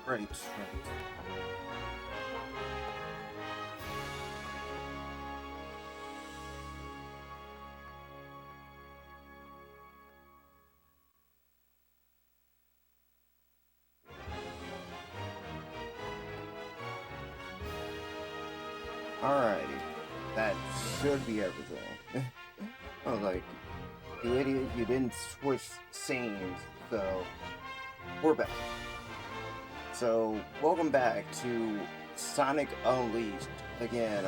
Right, right. Alrighty. That should be everything. I was like, you idiot, you didn't switch scenes, so we're back. So, welcome back to Sonic Unleashed. Again,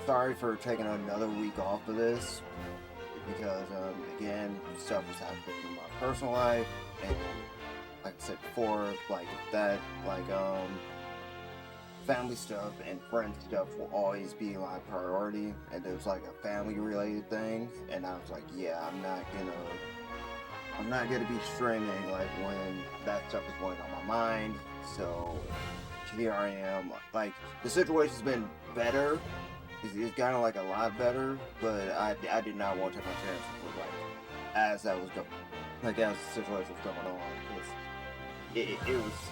sorry for taking another week off of this, because, again, stuff was happening in my personal life, and like I said before, like, that, like, family stuff and friend stuff will always be my priority, and there's like a family related thing, and I was like, yeah, I'm not gonna be streaming like when that stuff is going on my mind. So here I am. Like, the situation's been better. It's gotten like a lot better, but I did not want to take my chances with, like, as that was going, like, as the situation was going on. It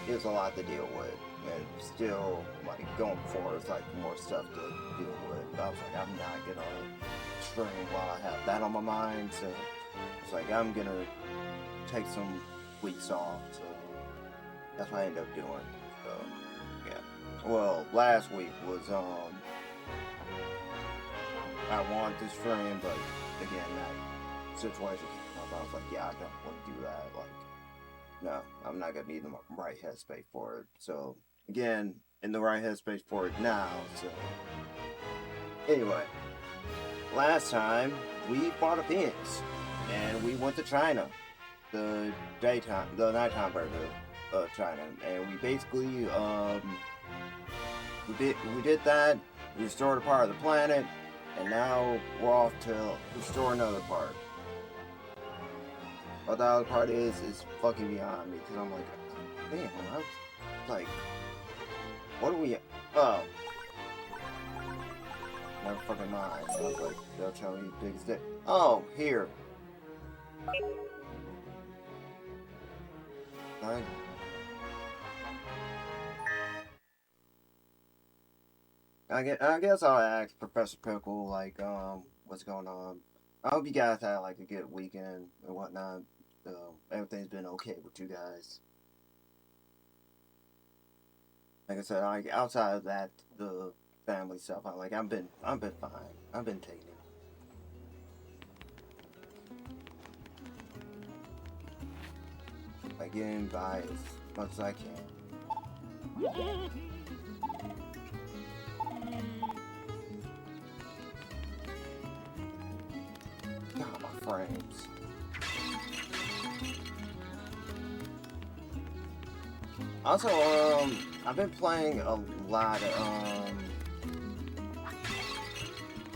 was a lot to deal with, and still, like, going forward, it's like more stuff to deal with. But I was like, I'm not gonna stream while I have that on my mind, so it's like I'm gonna take some weeks off. So that's what I ended up doing. So yeah. Well, last week was I wanted to stream, but again, that situation came up. I was like, yeah, I don't want to do that. Like, no, I'm not gonna be in the right headspace for it. So again, in the right headspace for it now. So anyway, last time we fought a Phoenix, and we went to China, the nighttime version of China, and we basically we did that. We restored a part of the planet, and now we're off to restore another part. What the other part is fucking beyond me, because I'm like, damn, I'm like, what are we? Oh, never fucking mind. I was like, they'll tell me the biggest dick. Oh, here. I guess I'll ask Professor Pickle, like, what's going on. I hope you guys had like a good weekend and whatnot. Everything's been okay with you guys. Like I said, like, outside of that, the family stuff, I've been fine. I've been taking it. Like, getting by as much as I can. God, my frames. Also, I've been playing a lot of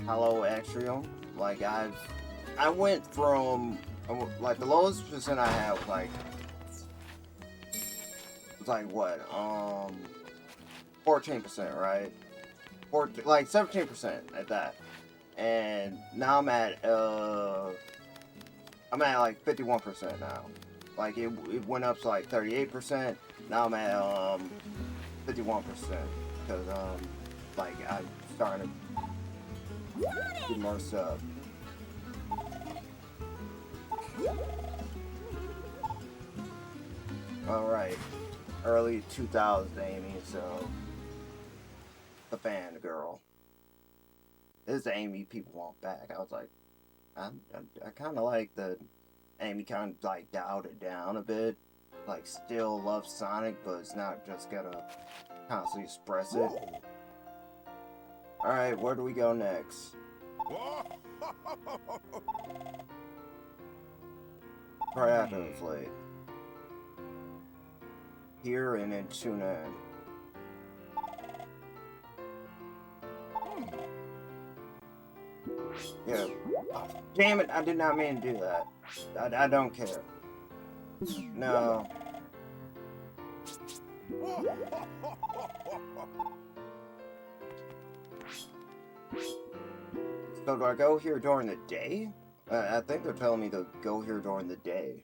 Hollow Axiom. Like, I went from, like, the lowest percent I had was like what 14%, right? 14, like 17% at that, and now I'm at like 51% now. Like, it went up to like 38%. Now I'm at 51%, because like, I'm starting to get more stuff. All right, early 2000s, Amy. So the fan girl. This is the Amy people want back. I was like, I kind of like the Amy kind of like dialed it down a bit. Like, still loves Sonic, but it's not just gonna constantly express it. Alright, where do we go next? Right after the flight. Here and then tune in. Yeah. Oh, damn it, I did not mean to do that. I don't care. No. So do I go here during the day? I think they're telling me to go here during the day.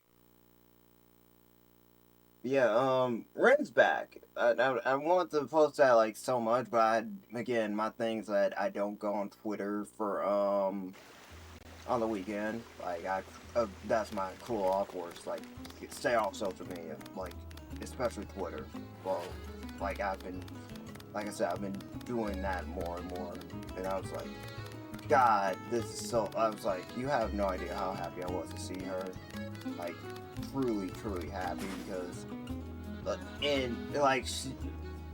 Yeah, Ren's back. I want to post that like so much, but again, my thing's that I don't go on Twitter for on the weekend. Like that's my cool off course. Like stay off social media, like especially Twitter. Well, like like I said, I've been doing that more and more, and I was like, God, this is so. I was like, you have no idea how happy I was to see her. Like, truly, truly happy because, and like,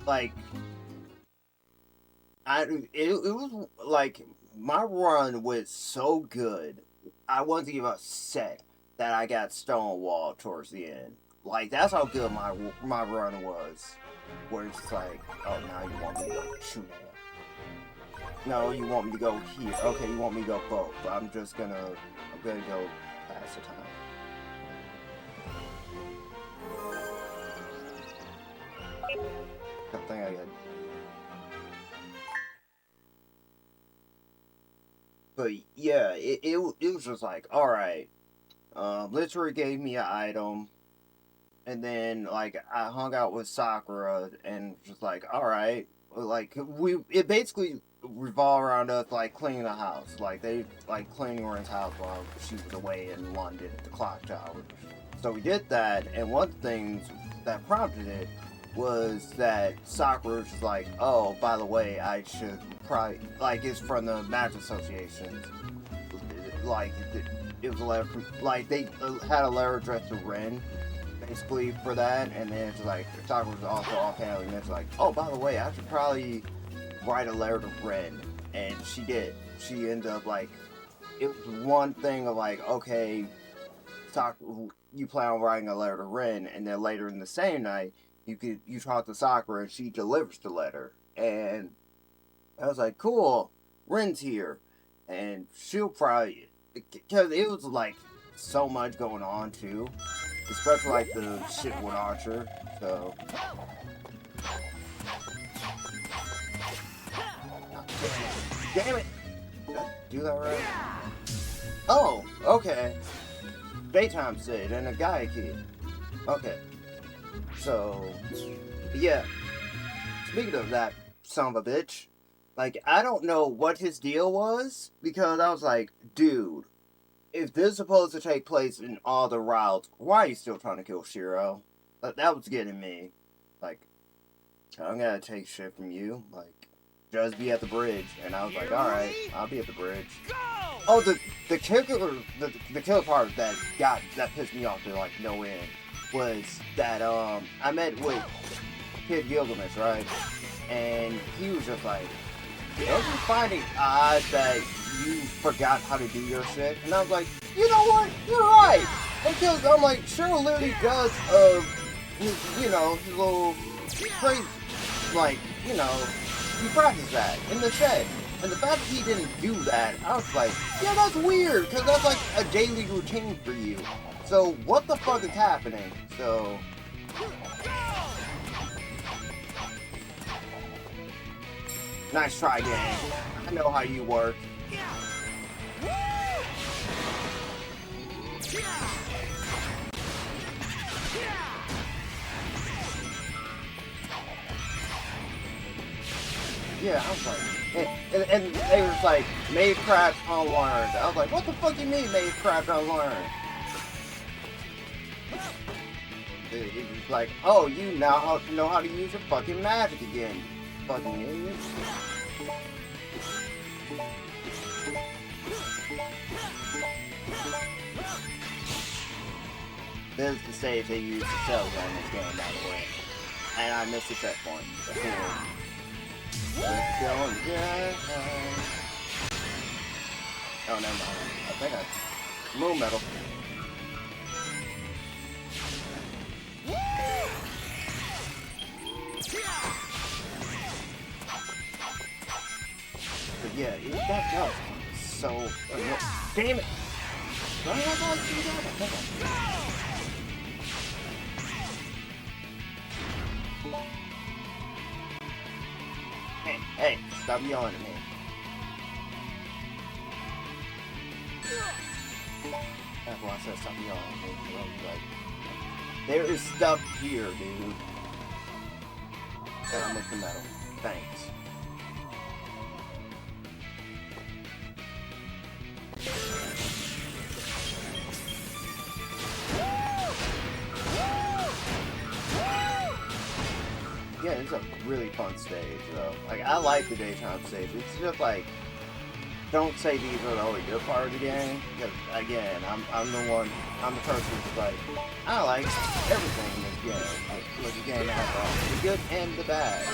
like it was like my run was so good. I wasn't even upset that I got stonewalled towards the end. Like that's how good my run was. Where it's like, oh, now you want me to go shoot at? No, you want me to go here. Okay, you want me to go both. But I'm gonna go pass the time. I think I got. But yeah, it was just like, all right. Literally gave me an item, and then like I hung out with Sakura, and just like, all right, like it basically revolved around us like cleaning the house, like they like cleaning Ren's house while she was away in London at the clock tower. So we did that, and one of the things that prompted it was that Sakura was like, oh, by the way, I should probably like it's from the Match Association, like it was a letter from, like they had a letter addressed to Ren basically for that, and then it's like Sakura was also offhandedly mentioned like, oh, by the way, I should probably write a letter to Ren, and she did. She ended up like it was one thing of like, okay, you plan on writing a letter to Ren, and then later in the same night you talk to Sakura and she delivers the letter, and I was like, cool, Ren's here, and she'll probably because it was like so much going on too, especially like the shit with Archer. So damn it, did I do that right? Oh, okay. Daytime Sid and a guy kid. Okay, so yeah. Speaking of that son of a bitch, like I don't know what his deal was because I was like, dude, if this is supposed to take place in all the routes, why are you still trying to kill Shiro? That was getting me. Like, I'm gonna take shit from you. Like, just be at the bridge. And I was like, alright, I'll be at the bridge. Oh, the killer part that pissed me off to like no end was that I met with Kid Gilgamesh, right? And he was just like, don't you find it odd that you forgot how to do your shit? And I was like, you know what? You're right. Because I'm like, Cheryl literally does, his little crazy, like, you practice that in the shed. And the fact that he didn't do that, I was like, yeah, that's weird, because that's like a daily routine for you. So, what the fuck is happening? So, nice try, gang. I know how you work. Yeah, I was like, and they was like, Magecraft unlearned. I was like, what the fuck you mean Magecraft unlearned? It was like, oh, you now know how to use your fucking magic again, fucking idiot. This is the stage they use the shell gun in this game, by the way. And I missed the checkpoint. Let's go and get oh, never mind. I think I moon metal. But yeah, that does so damn it! Why did I do that? Hey, stop yelling at me. That's why I said stop yelling at me. Like, There is stuff here, dude. And I'm with the metal. Thanks. Yeah, it's a really fun stage, though. Like, I like the daytime stage. It's just like, don't say these are the only good part of the game. Because, again, I'm the person who's like, I like everything in this game. Like, the game has all the good and the bad.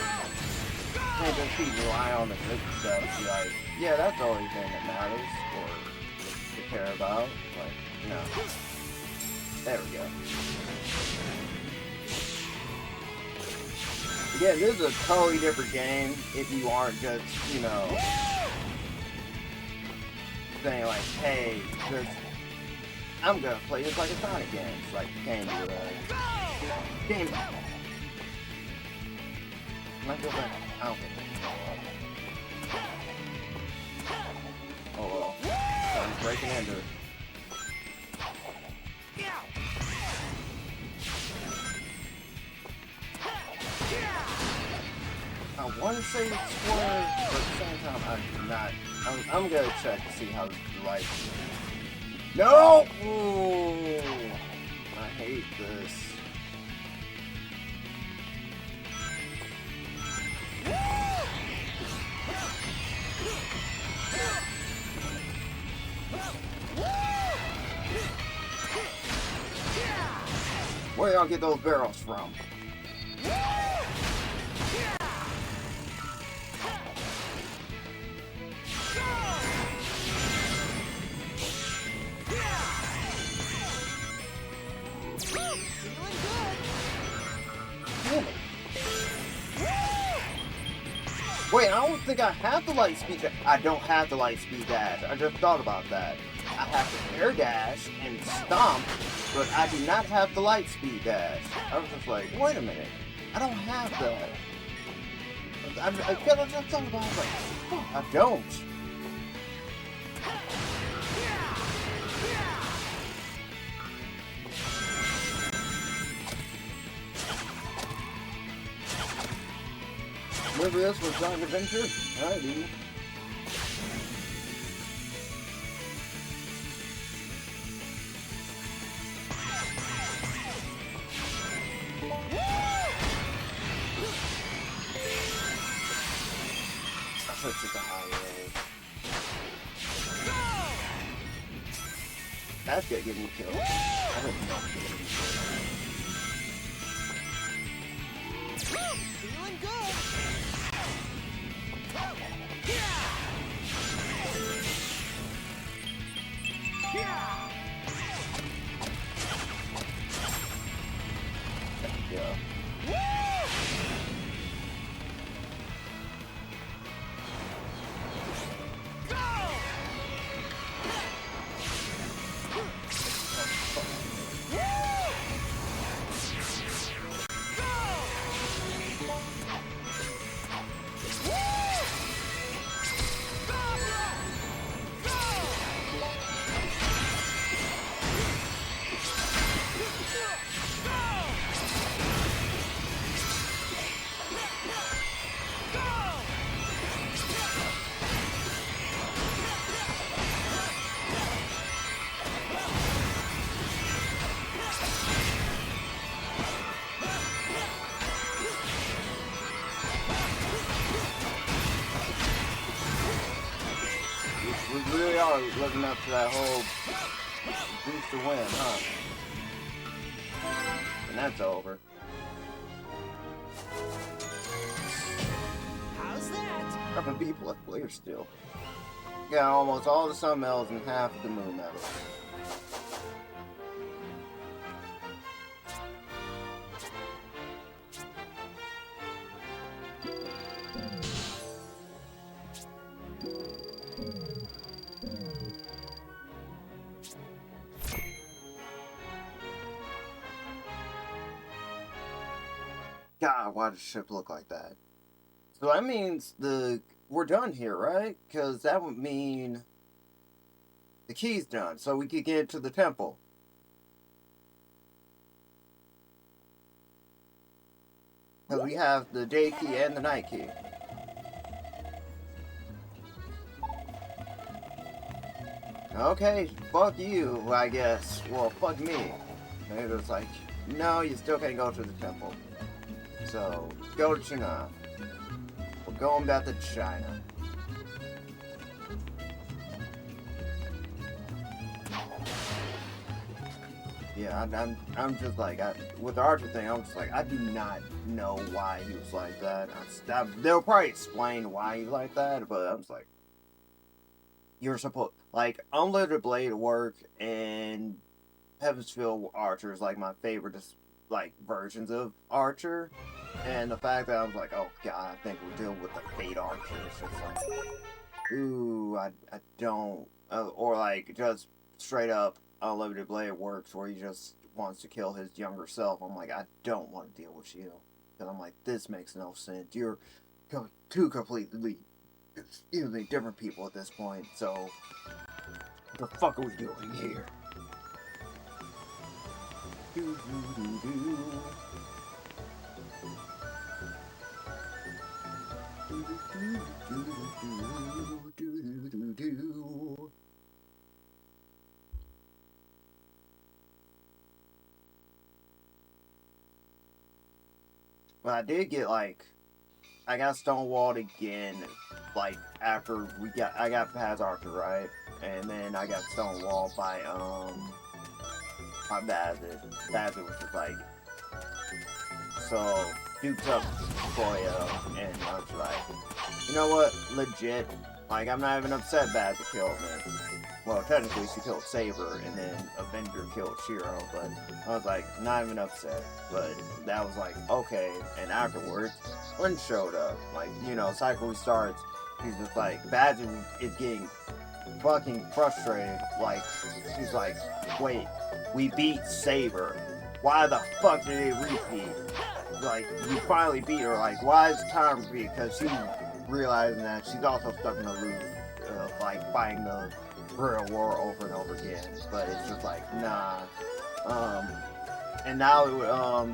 You can't just keep relying on the good stuff and be like, yeah, that's the only thing that matters or to care about. Like, no. There we go. Again, this is a totally different game if you aren't just, you know, saying like, hey, just, I'm gonna play this like a Sonic game. It's like, you can't do that. Game. Can I go back? I don't think. Oh well. I'm breaking into it. I want to say it's spoilers, but at the same time, I'm not. I'm gonna check to see how the light. No! Ooh, I hate this. Where y'all get those barrels from? Wait, I don't think I have the light speed dash. I don't have the light speed dash. I just thought about that. I have the air dash and stomp, but I do not have the light speed dash. I was just like, wait a minute. I don't have that. I just thought about it, like, oh, I don't. Remember this was Sonic Adventure? I do. I should take a high roll. That's gonna get me killed. I didn't know. Feeling good. Yeah. We really are looking up to that whole boost to win, huh? And that's over. How's that? I'm a B+ player still. Got almost all the sun medals and half of the moon medals. God, why does the ship look like that? So that means we're done here, right? Because that would mean the key's done, so we could get to the temple. Because we have the day key and the night key. Okay, fuck you, I guess. Well, fuck me. And it was like, no, you still can't go to the temple. So, go to China. We're going back to China. Yeah, I'm just like, with the Archer thing, I'm just like, I do not know why he was like that. They'll probably explain why he's like that, but I'm just like, you're supposed, like, Unlimited Blade work and Heavensfield Archer is like my favorite, like, versions of Archer. And the fact that I was like, oh god, I think we're dealing with the Fate Archer. It's just like, ooh, I don't, or like, just straight up Unlimited Blade works where he just wants to kill his younger self. I'm like, I don't want to deal with you. Because I'm like, this makes no sense. You're two completely, different people at this point. So, what the fuck are we doing here? But I did get, like, I got stonewalled again, like, after I got past Archer, right? And then I got stonewalled by, Bazit. Bazit was just like, so, duped up Koya, and I was like, you know what, legit, like, I'm not even upset Bazit killed me. Well, technically she killed Saber, and then Avenger killed Shiro, but I was like, not even upset. But that was like, okay, and afterwards, Lin showed up. Like, cycle restarts, he's just like, Bazit is getting fucking frustrated. Like, she's like, wait, we beat Saber. Why the fuck did it repeat? Like, we finally beat her. Like, why is time repeat? Because she's realizing that she's also stuck in a loop of, like, fighting the real war over and over again. But it's just like, nah. And now,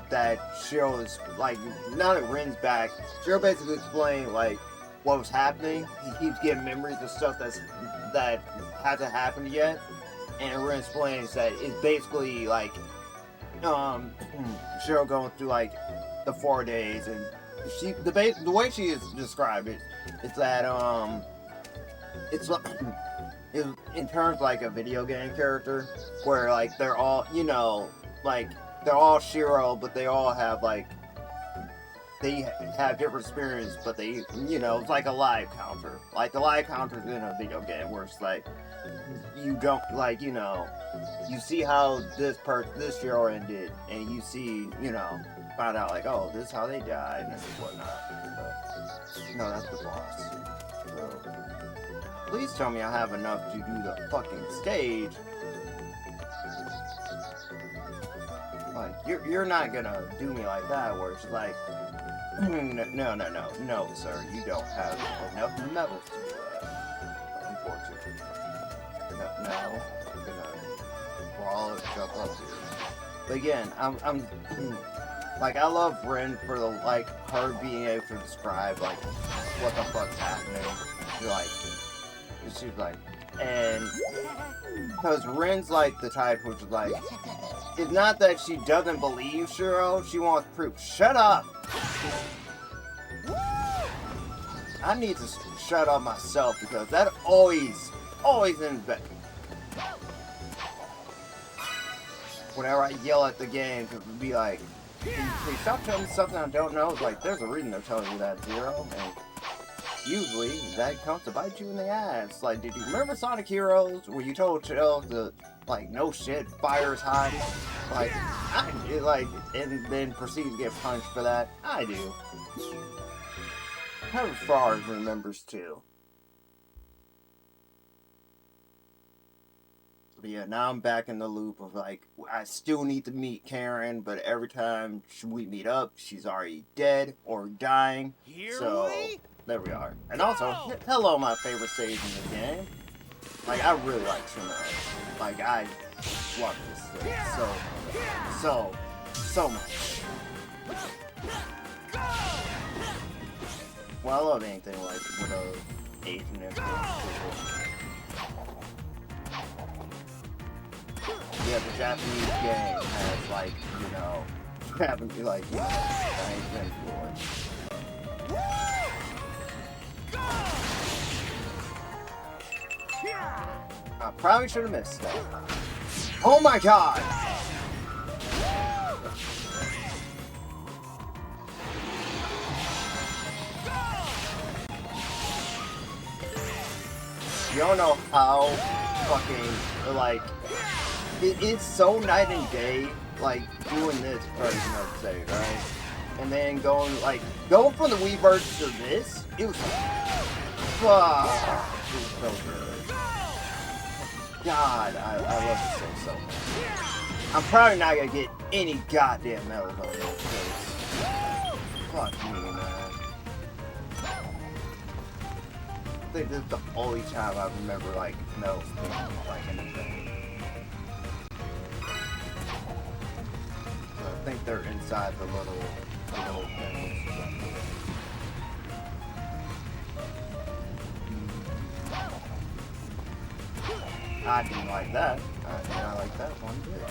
that Shiro is, like, now that Rin's back, Shiro basically explained, like, what was happening. He keeps getting memories of stuff that hasn't happened yet. And Rin explains that it's basically, like, Shiro going through, like, the 4 days, and the way she is described it is that, it's like, in terms of, like, a video game character, where, like, they're all, like, they're all Shiro, but they all have, like, they have different experience, but they, it's like a live counter. Like, the live counter's in a video game, where it's like, you don't, like, you see how this Shiro ended, and you see, find out, like, oh, this is how they died, and whatnot. So, no, that's the boss. So, please tell me I have enough to do the fucking stage. Like, you're not gonna do me like that, where it's like, no, sir, you don't have enough medals to do that. Unfortunately. No, I'm gonna crawl and jump up here. But again, I'm like, I love Rin for the, like, her being able to describe, like, what the fuck's happening. She's like, and because Rin's like the type which is like, it's not that she doesn't believe Shiro, she wants proof. Shut up! I need to shut up myself, because that always ends back. Whenever I yell at the game, to be like, please stop telling me something I don't know. It's like, there's a reason they're telling you that, Zero, and usually that comes to bite you in the ass. Like, did you remember Sonic Heroes, where you told Tails to, like, no shit, fire's hot? Like, I did, like, and then proceed to get punched for that? I do. How far remembers too. But yeah, now I'm back in the loop of, like, I still need to meet Karen, but every time we meet up, she's already dead or dying. So, there we are. And also, hello, my favorite stage in the game. Like, I really like Chernarus. Like, I love this stage so much. Well, I love anything like with a Asian influence. Yeah, the Japanese game has like, you know, Japanese like, you know, Chinese influence. I probably should have missed that. Oh my god! You don't know how fucking, like, it's so night and day, like, doing this version of say, right? And then going from the Wii version to this, it was so good. God, I love this so much. I'm probably not gonna get any goddamn medals on this place. Fuck me, man. I think this is the only time I remember, like, medals being, like, anything. So I think they're inside the little things. I didn't like that. I did not like that one bit.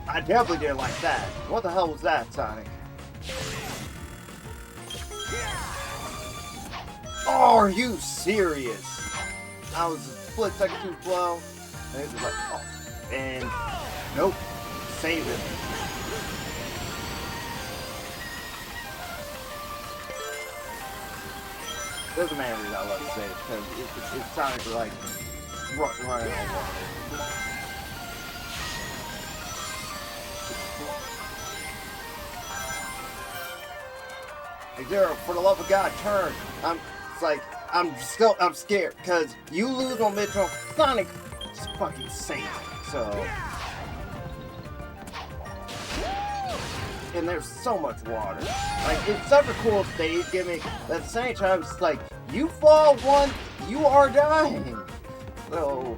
I definitely didn't like that. What the hell was that, Sonic? Oh, are you serious? I was a split second too slow. And it was like, oh. And nope. Save it. There's a main reason I love to say it, because it's Sonic like running over. Hey Zero, for the love of God, turn. I'm scared, because you lose on Metro, Sonic just fucking save it, so. And there's so much water. Like, it's such a cool stage gimmick, but at the same time, it's like, you fall once, you are dying. So.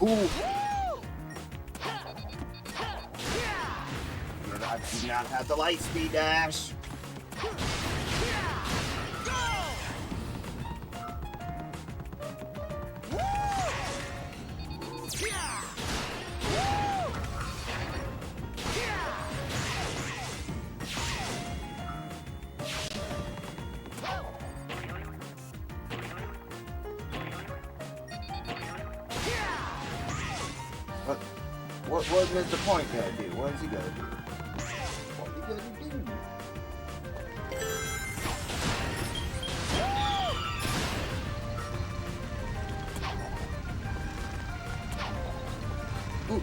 Ooh. I do not have the light speed dash. What Mr. Point gonna do? What is he gonna do? What is he gonna do? Ooh.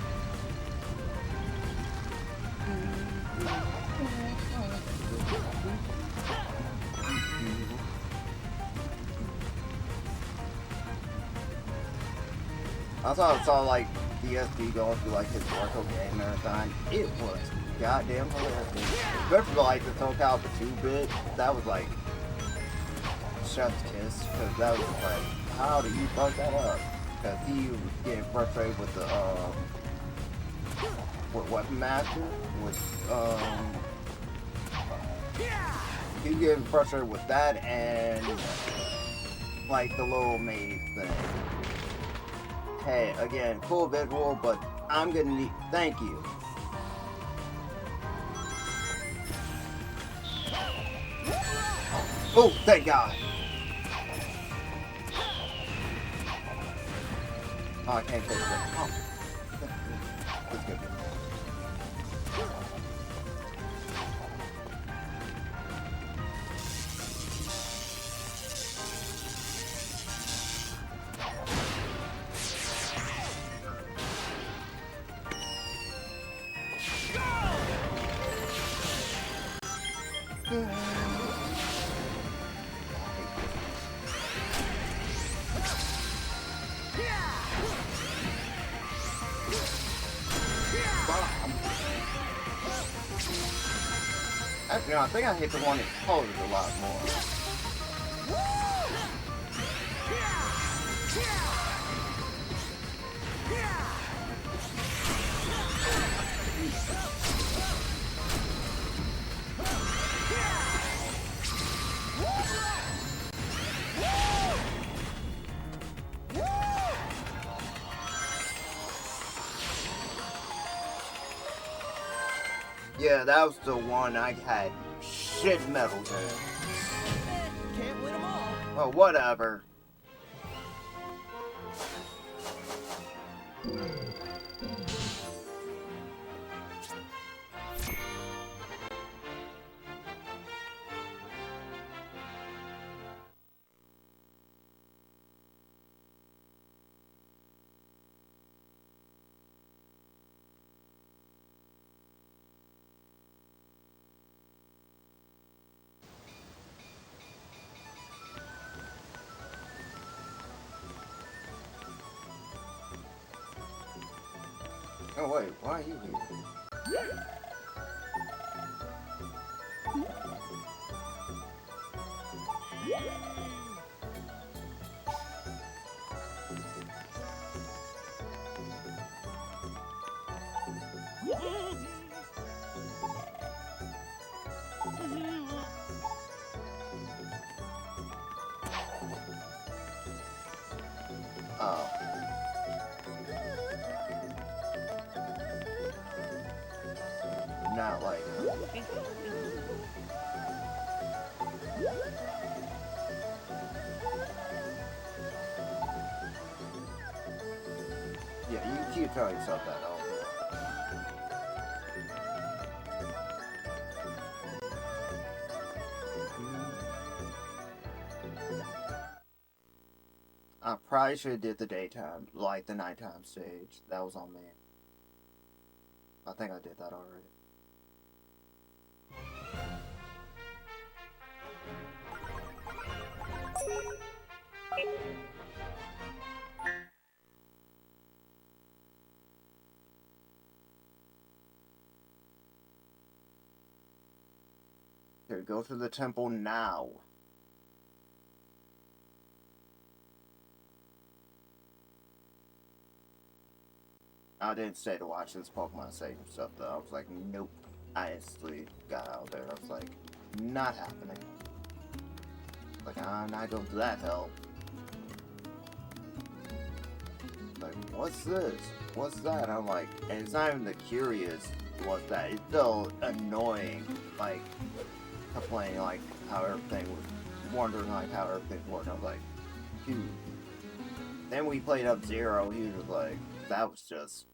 I saw like DSP going through like his Marco game marathon. It was goddamn hilarious. Especially like the Soul Calibur 2-bit. That was like chef's kiss, because that was like, how do you fuck that up? Because he was getting frustrated with the with Weapon Master, with he was getting frustrated with that and like the little maze thing. Hey, again, cool visual, but I'm gonna need. Thank you. Oh, thank God. Oh, I can't take it. Oh. Let's go. You know, I think I hit the one in colors a lot more. Yeah, that was the one I had shit medals in. Can't win them all. Oh, whatever. Oh wait, why are you here? Oh. Not like yeah, you keep telling yourself that all day. I probably should have did the daytime, like the nighttime stage. That was on me. I think I did that already. Here, go to the temple now. I didn't stay to watch this Pokemon save and stuff though. I was like, nope. I instantly got out there. I was like, not happening. Like, I'm not going to that hell. Like, what's this? What's that? I'm like, and it's not even the curious what's that. It's still annoying, like, complaining, like, how everything was, wondering, like, how everything worked. I was like, dude. Then we played Up-Zero, he was like, that was just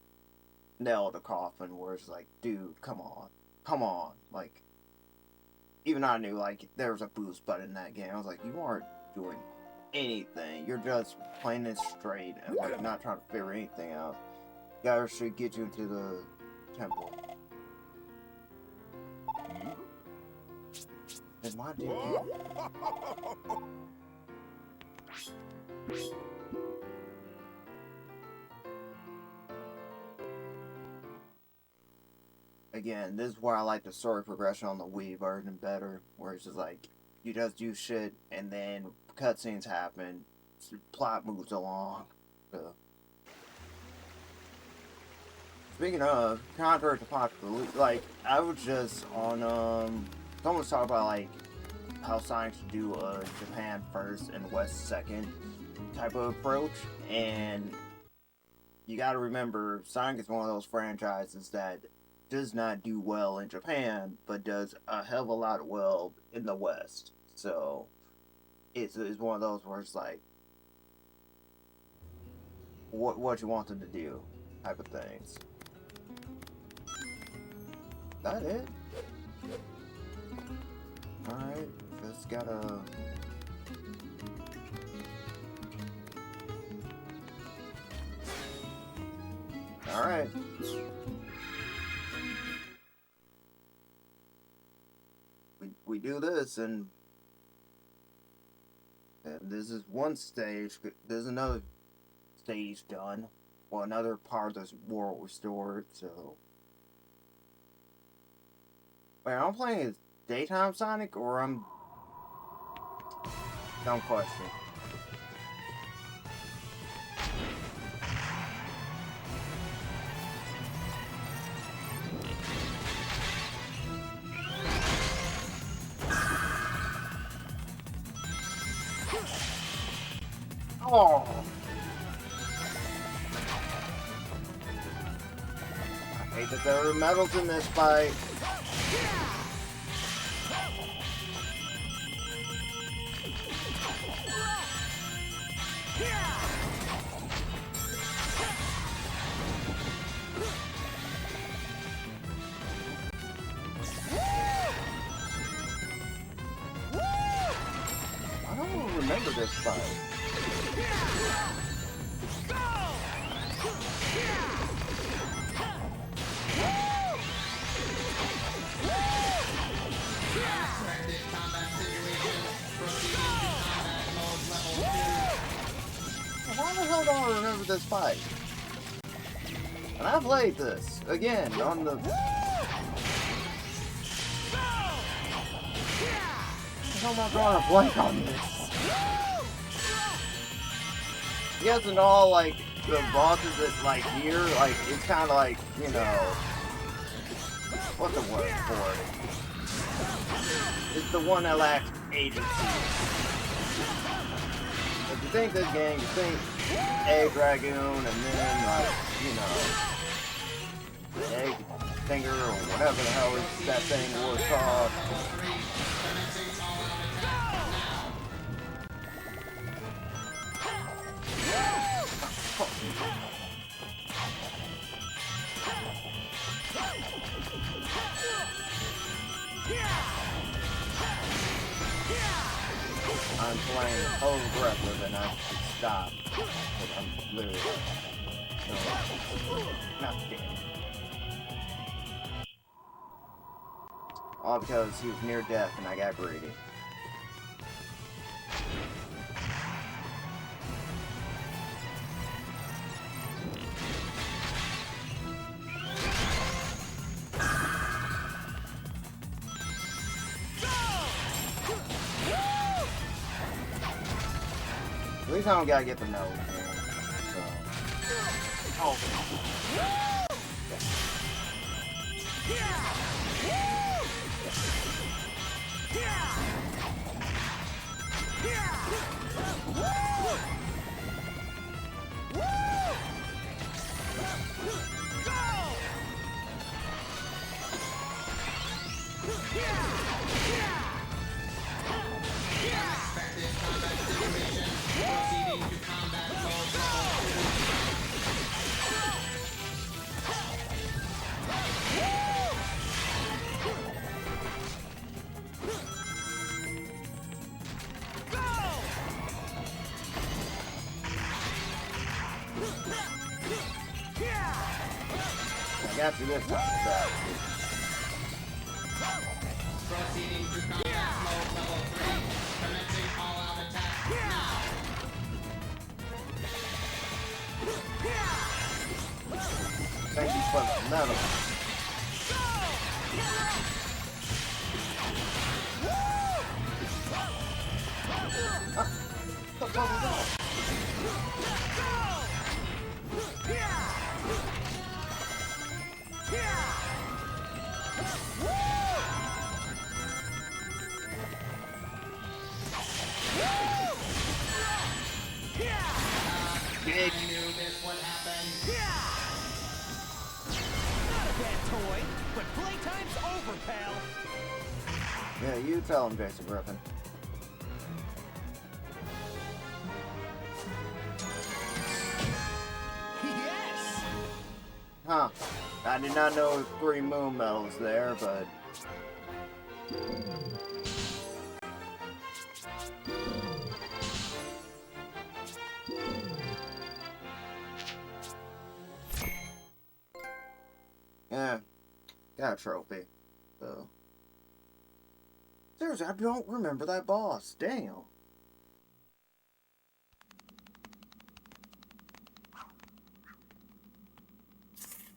nailed a coffin, where it's like, dude, come on. Come on. Like, even I knew, like, there was a boost button in that game. I was like, you aren't doing anything. You're just playing it straight and, like, not trying to figure anything out. Guys should get you into the temple. Is my dude here? Again, this is where I like the story progression on the Wii version better, where it's just like, you just do shit, and then cutscenes happen, plot moves along. So. Speaking of, contrary to popular, like, I was just on, someone's talking about, like, how Sonic should do a Japan first and West second type of approach, and you gotta remember, Sonic is one of those franchises that does not do well in Japan, but does a hell of a lot well in the West. So, it's one of those where it's like, what you want them to do, type of things. That it? Alright, just gotta... Alright. We do this, and this is one stage. There's another stage done. Well, another part of this world restored, so... Wait, I'm playing as daytime Sonic or I'm dumb question. Oh. I hate that there are medals in this fight. I don't remember this fight. Why the hell don't I remember this fight? And I played this again on the. How am I drawing a blank on this? Yes, and all like the bosses that like here, like it's kind of like, you know, what's the word for it? It's the one that lacks agency. If you think this game, you think Egg Dragoon, and then like, you know, Egg Finger or whatever the hell is that thing was called. I'm playing so aggressive and I should stop. But I'm literally not dead. All because he was near death and I got greedy. At least I don't gotta get the nose, man. So. Oh. I got you this time. Proceeding to combat mode level 3. Commencing all-out attack now. Thank you for the medal. What the fuck is that? I knew this would happen. Not a bad toy, but playtime's over, pal. Yeah, you tell him, Jason Griffin. Yes! Huh. I did not know 3 moon medals there, but... yeah. Got a trophy. So... seriously, I don't remember that boss. Damn.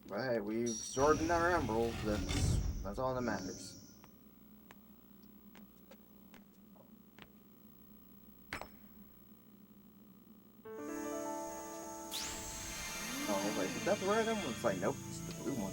Right, we've sorted our emeralds. That's all that matters. Is that the red one? It's like, nope, it's the blue one.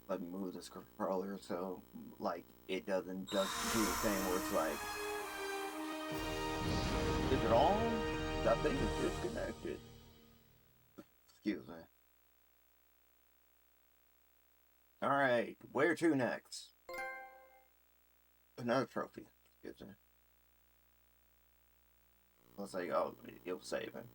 Let me move this controller so, like, it doesn't do the thing where it's like, is it on? That thing is disconnected. Excuse me. Alright, where to next? Another trophy. Excuse me. Let's say, oh, it'll save it.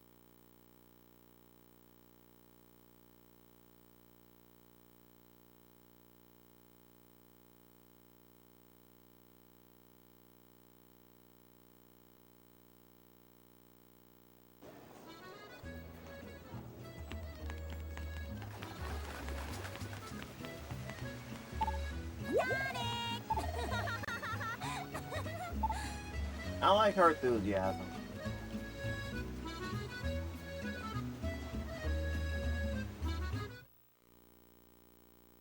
I like her enthusiasm.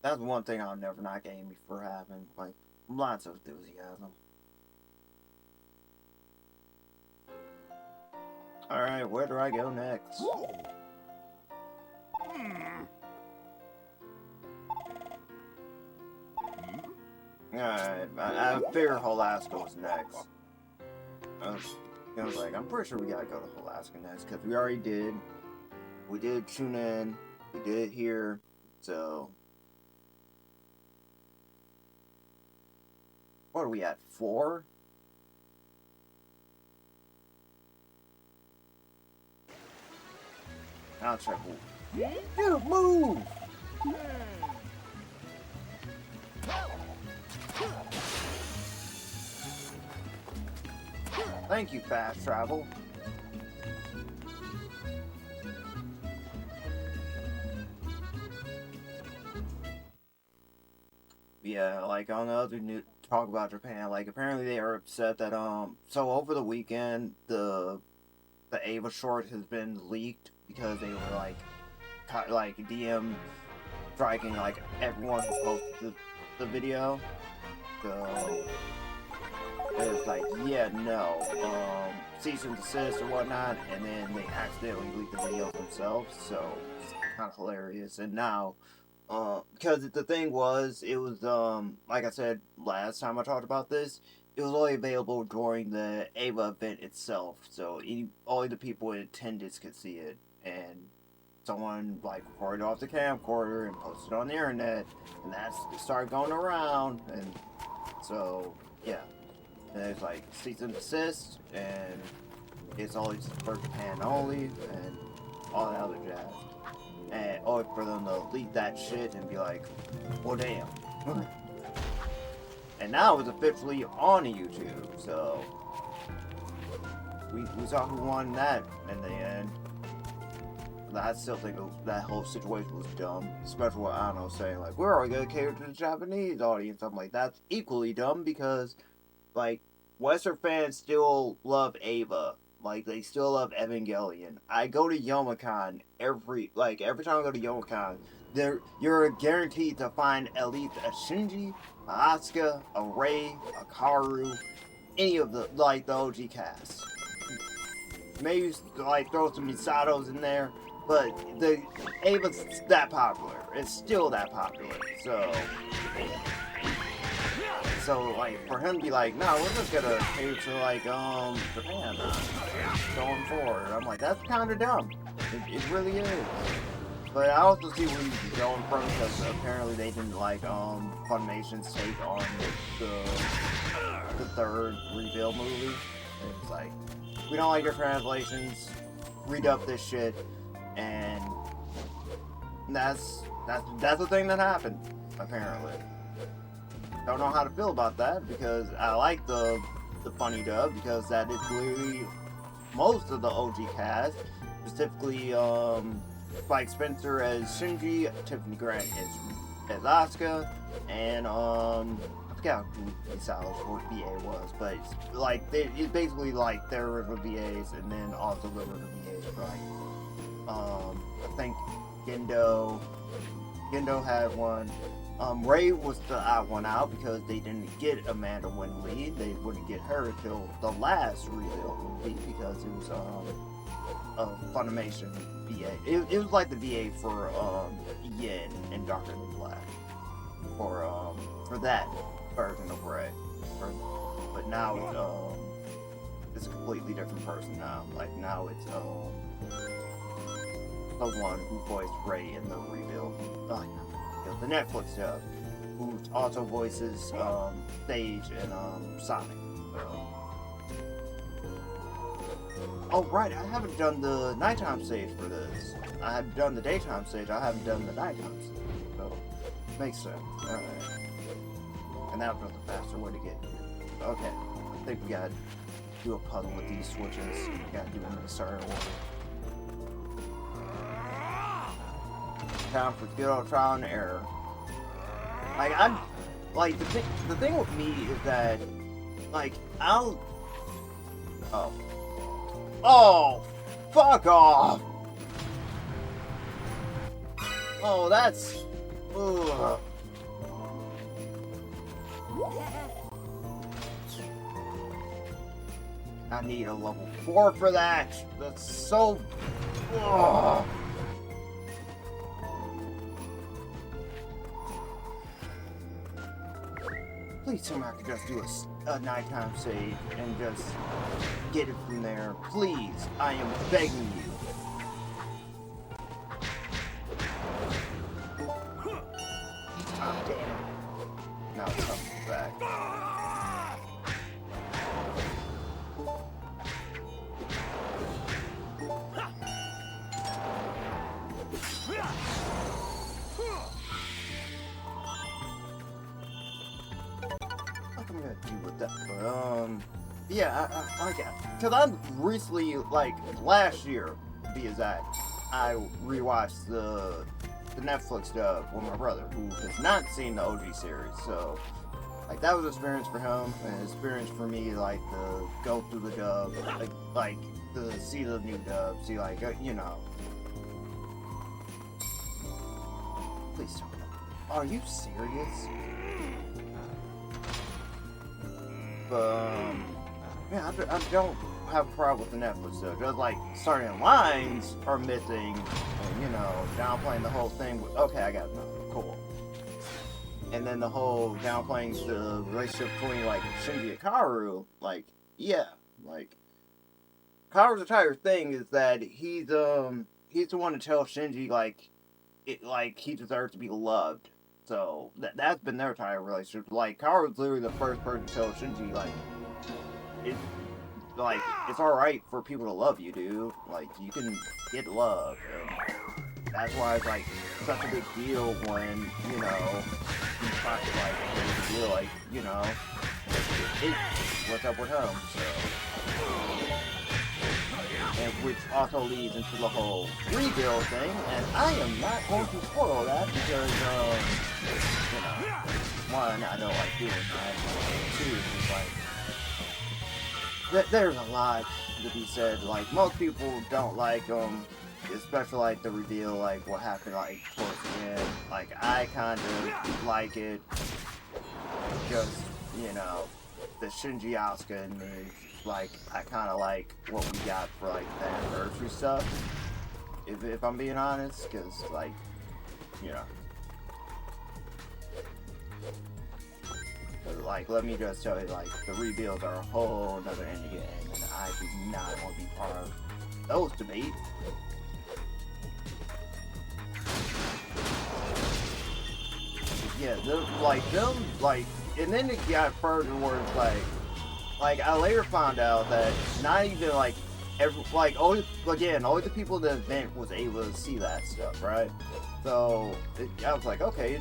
That's one thing I'll never knock Amy for having, like, lots of enthusiasm. Alright, where do I go next? Alright, I figure Alaska was next. I was like, I'm pretty sure we gotta go to Alaska next, because we already did. We did tune in. We did it here. So, what are we at? 4? I'll check. Dude, move! Thank you, fast travel. Yeah, like on the other new talk about Japan, like apparently they are upset that so over the weekend the Ava short has been leaked because they were like DM striking like everyone who posted the video. So it's like, yeah, no, cease and desist or whatnot, and then they accidentally leaked the videos themselves, so it's kind of hilarious. And now, because the thing was, it was, like I said last time I talked about this, it was only available during the Ava event itself, so only the people in attendance could see it, and someone, like, recorded off the camcorder and posted it on the internet, and it started going around, and so, yeah. And it's like cease and desist, and it's always for Japan only, and all that other jazz. And only for them to leak that shit and be like, well, damn. And now it's officially on YouTube, so we saw who won that in the end. I still think that whole situation was dumb, especially with Ano saying like, we're already gonna cater to the Japanese audience. I'm like, that's equally dumb because, like, Western fans still love Ava. Like, they still love Evangelion. I go to Youmacon every time I go to Youmacon, you're guaranteed to find at least a Shinji, a Asuka, a Rei, a Kaoru, any of the, like, the OG cast. Maybe, like, throw some Misatos in there, but the Ava's that popular. It's still that popular, So, like, for him to be like, no, we're just gonna cater to, like, Japan going forward. I'm like, that's kind of dumb. It really is. But I also see where he's going from, because apparently they didn't like, Funimation's take on the third reveal movie. And it's like, we don't like your translations, read up this shit, and that's the thing that happened, apparently. Don't know how to feel about that, because I like the funny dub, because that is clearly most of the OG cast, specifically Spike Spencer as Shinji, Tiffany Grant as Asuka, and I forgot who Salos or VA was, but it's like it's basically like there were the VAs and then also there were the VAs for like I think Gendo had one. Ray was the odd one out because they didn't get Amanda Winley. They wouldn't get her until the last rebuild movie because it was a Funimation VA. It was like the VA for Yin and Dr. Black for that version of Ray. But now it's a completely different person now. Like now it's the one who voiced Ray in the rebuild. The Netflix dub, who also voices Sage and Sonic. Oh right, I haven't done the nighttime stage for this. I have done the daytime stage, I haven't done the nighttime stage. So, makes sense. Alright. And that was the faster way to get here. Okay, I think we gotta do a puzzle with these switches. We gotta do them in a certain order. Time for good old trial and error. Like I'm, like the thing with me is that, like oh, fuck off. Oh, that's, ugh. I need a level 4 for that. That's so, ugh. Please tell me I can just do a nighttime save and just get it from there. Please, I am begging you. Oh, damn it. Now it's coming back. I'm gonna do with that, but yeah, I because I recently, like last year, to be exact, I rewatched the Netflix dub with my brother, who has not seen the OG series, so like that was an experience for him, and an experience for me, like to go through the dub, like to see the new dub, see like you know. Please tell me. Are you serious? Yeah, I don't have a problem with the Netflix though. Just like certain lines are missing, and you know, downplaying the whole thing. Okay, I got enough. Cool. And then the whole downplaying the relationship between like Shinji and Kaoru, like yeah, like Kaoru's entire thing is that he's the one to tell Shinji like he deserves to be loved. So that's been their entire relationship. Like Kaoru's literally the first person to tell Shinji it's alright for people to love you, dude. Like you can get love. And that's why it's like such a big deal when, you know, you try to like make a deal like, you know, what's up with him, so. And which also leads into the whole rebuild thing, and I am not going to spoil that because, you know, one, I don't like doing that, two, it's like, there's a lot to be said, like, most people don't like especially, like, the reveal, like, what happened, like, towards the end, like, I kind of like it, just, you know, the Shinji Asuka and me. Like, I kind of like what we got for, like, the anniversary stuff, if I'm being honest, because, like, you know. But, like, let me just tell you, like, the rebuilds are a whole nother endgame, and I do not want to be part of those debates. Yeah, and then it got further where it's like, I later found out that not even, like, only the people at the event was able to see that stuff, right? So, I was like, okay,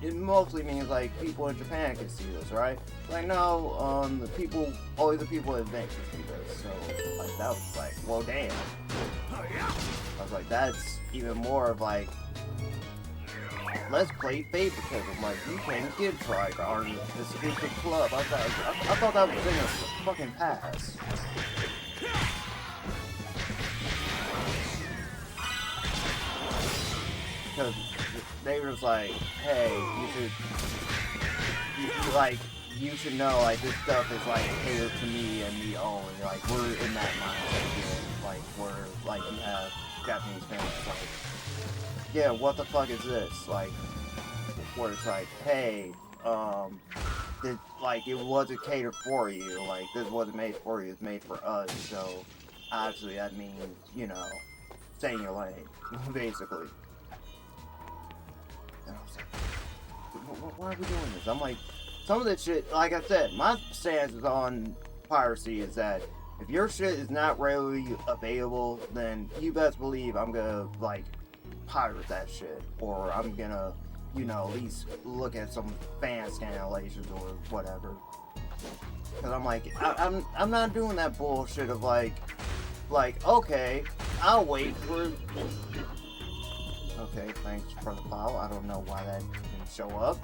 it mostly means, like, people in Japan can see this, right? Like, no, only the people at the event can see this, so, like, that was like, well, damn. I was like, that's even more of, like, let's play favoritism. Like, you can't get to, like, our exclusive club. I thought that was in a fucking pass. Because they were just like, hey, you should know, like, this stuff is, like, catered to me and me only. Like, we're in that mindset again. Like, we're, like, you have Japanese fans, like, yeah, what the fuck is this? Like, where it's like, hey, like, it wasn't catered for you. Like, this wasn't made for you. It's made for us. So, obviously, that means, you know, stay in your lane, basically. And I was like, why are we doing this? I'm like, some of this shit, like I said, my stance is on piracy is that if your shit is not readily available, then you best believe I'm gonna, like, pirate that shit. Or I'm gonna, you know, at least look at some fan scanlations or whatever. Cause I'm like, I'm not doing that bullshit of like, okay, I'll wait for... Okay, thanks for the file. I don't know why that didn't show up.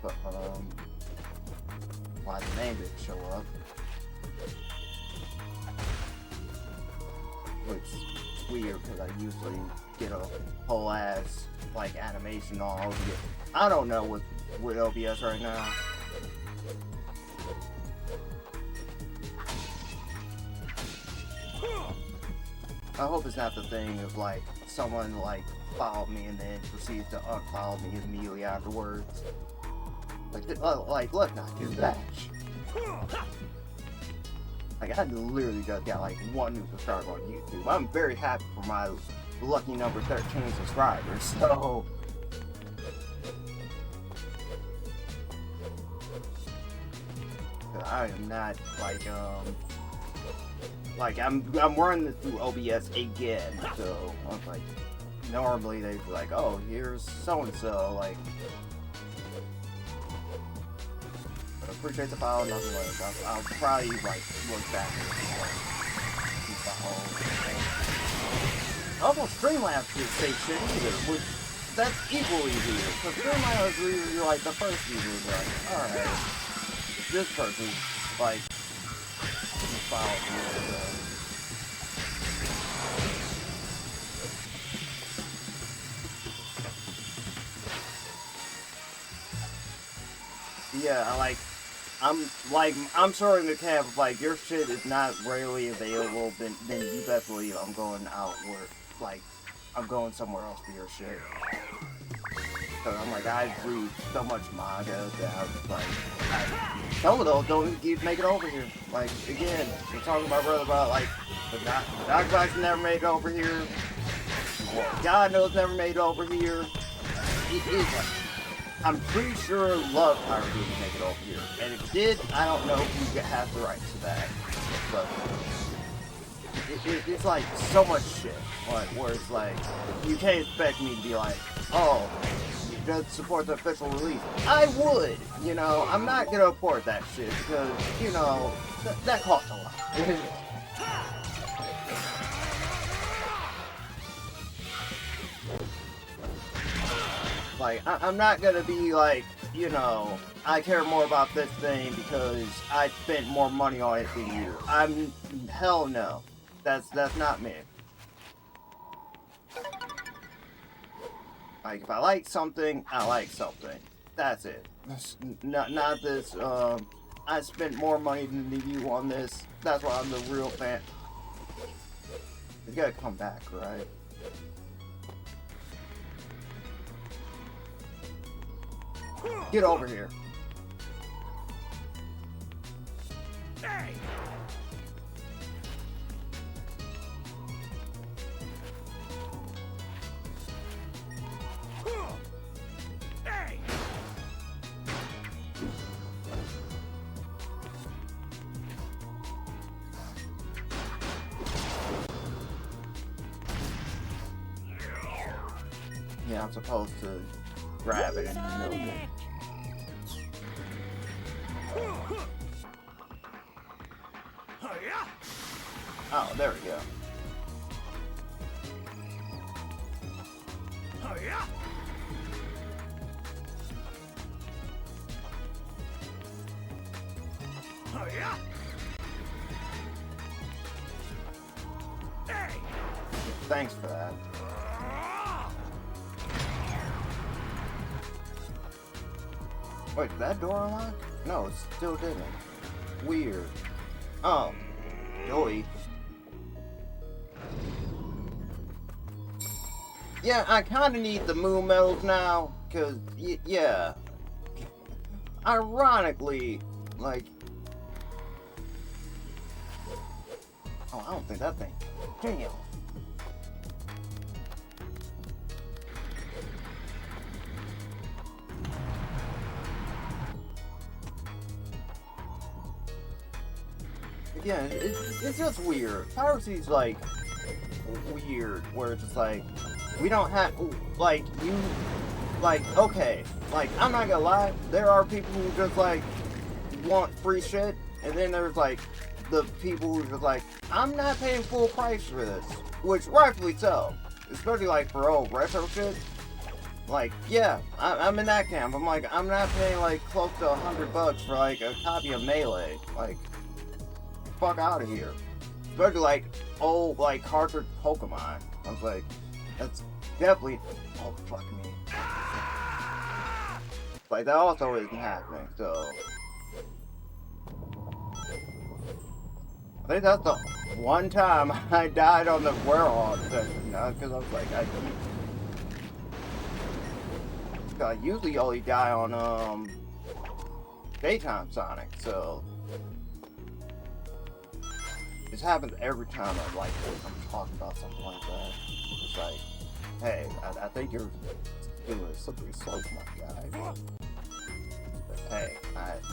But, why the name didn't show up. Which is weird, because I usually get a whole ass, like, animation on OBS. I don't know with OBS right now. I hope it's not the thing of, like, someone, like, followed me and then proceeds to unfollow me immediately afterwards. Like, let's not do that. Like, I literally just got, like, 1 new subscriber on YouTube. I'm very happy for my lucky number 13 subscribers, so... I am not, like, I'm running this through OBS again, so I was like, normally they'd be like, oh, here's so-and-so, like... Appreciate the file, nothing less. I'll probably, like, look back and keep the whole thing. Also, Streamlabs didn't say shit either, which, that's equally weird. Because Streamlabs is usually, like, the first user is like, alright, this person, like, follows me, yeah, I'm sorry in the camp of, like, your shit is not readily available, then you best believe I'm going out where, like, I'm going somewhere else for your shit. So I'm like, I read so much manga that I was like, some of those don't even make it over here. Like, again, we're talking about brother about, like, the Doc Box never made it over here. God knows never made it over here. It is like, I'm pretty sure Love Pirate didn't make it over here. And if it did, I don't know who has the rights to that. But it's like so much shit. Like, where it's like, you can't expect me to be like, oh, you just support the official release. I would, you know, I'm not gonna support that shit because, you know, that costs a lot. Like, I'm not gonna be like, you know, I care more about this thing because I spent more money on it than you. Hell no. That's not me. Like, if I like something, I like something. That's it. Not this, I spent more money than you on this. That's why I'm the real fan. You gotta come back, right? Get over here. Hey! Hey! Yeah, I'm supposed to grab it and milk it. Oh, there we go. Thanks for that. Wait, did that door unlock? No, it still didn't. Weird. Oh, Joey. Yeah, I kind of need the moon medals now, cause yeah. Ironically, like, oh, I don't think that thing. Damn. Yeah, it's just weird. Piracy's like weird, where it's just like we don't have like you like okay, like I'm not gonna lie, there are people who just like want free shit, and then there's like the people who just like I'm not paying full price for this, which rightfully so, especially like for old retro shit. Like yeah, I'm in that camp. I'm like I'm not paying like close to $100 for like a copy of Melee, like. Fuck out of here. Especially like old like cartridge Pokemon. I was like, that's definitely oh fuck me. Like that also isn't happening, so I think that's the one time I died on the Werewolf session, because I was like I usually only die on daytime Sonic, so this happens every time I'm talking about something like that. It's like, hey, I think you're doing a slippery slope, my guy. But hey,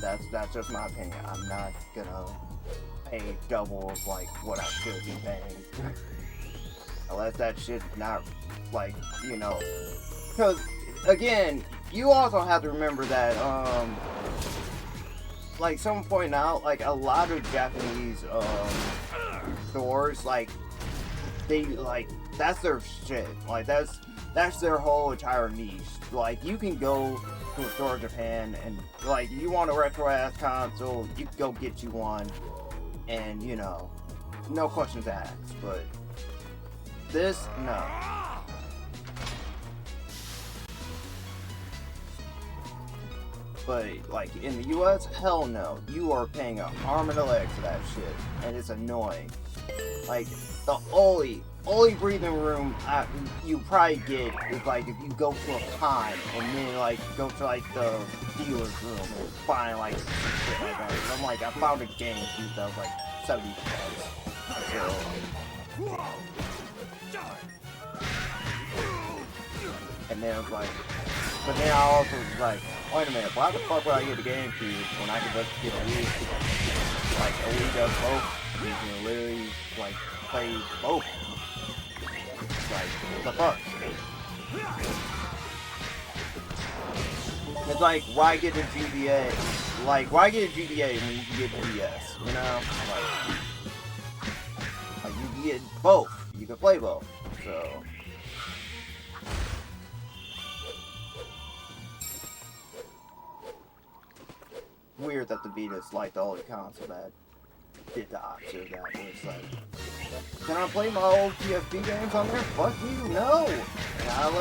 that's just my opinion. I'm not gonna pay double of like what I should be paying, unless that shit's not like because again, you also have to remember that like someone pointed out, like a lot of Japanese stores, like they like that's their shit. Like that's their whole entire niche. Like you can go to a store in Japan and like you want a retro ass console, you can go get you one, and no questions asked. But this, no. But like in the US, hell no. You are paying an arm and a leg for that shit, and it's annoying. Like the only breathing room you probably get is like if you go to a con and then like go to like the dealer's room and find like shit like that. I'm like I found a game that was like $70. So, and then it's like. But then I also was like, wait a minute, why the fuck would I get a GameCube when I could just get a Wii? Like, a Wii does both. You can literally, like, play both. Like, what the fuck? It's like, why get a GBA? Like, why get a GBA when you can get a DS? You know? Like you can get both. You can play both. So... weird that the Vita's like the only console that did the opposite of that. Where it's like, can I play my old PSP games on there? Fuck you, no! And I'll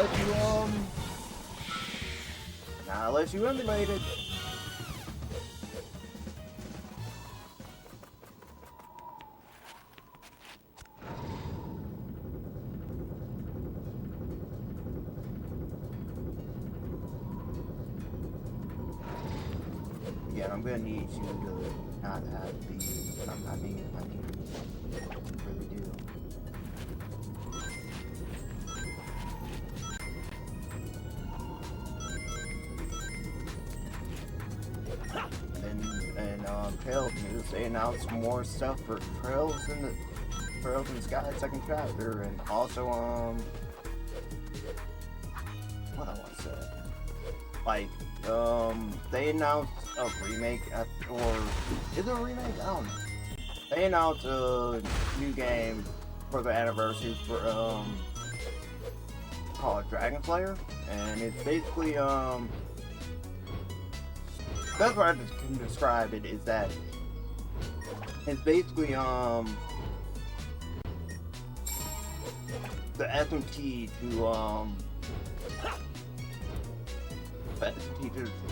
let you emulate it. Yeah, I'm gonna need you to not have these. I need really do. And Trails News, they announced more stuff for Trails in the Sky second chapter, and also what I want to say, like they announced a remake or is it a remake? I don't know. They announced a new game for the anniversary for called Dragon Slayer, and it's basically best way I can describe it is that it's basically the SMT to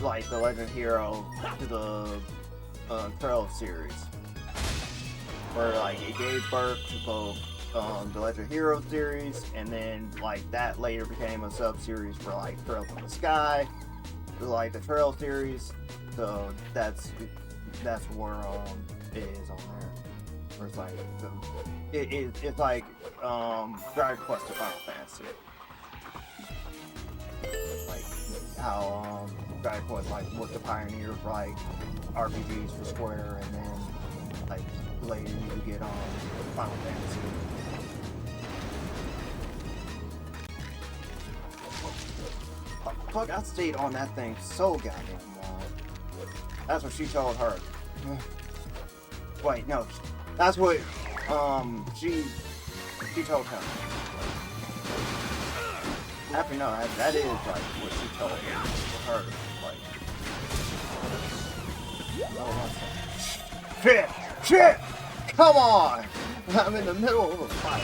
like the Legend Hero to the Trail series, where like it gave birth to both the Legend Hero series, and then like that later became a sub-series for like Trails in the Sky, like the Trail series. So that's where it is on there. Where it's like it's like Dragon Quest to Final Fantasy. Like how Dragon Quest like was the pioneer of like RPGs for Square, and then like later you get on Final Fantasy. Fuck, I stayed on that thing so goddamn long. That's what she told her. Wait, no, that's what she told him. Actually, no, that is like what she told her. Like, oh, shit! Come on! I'm in the middle of a fight.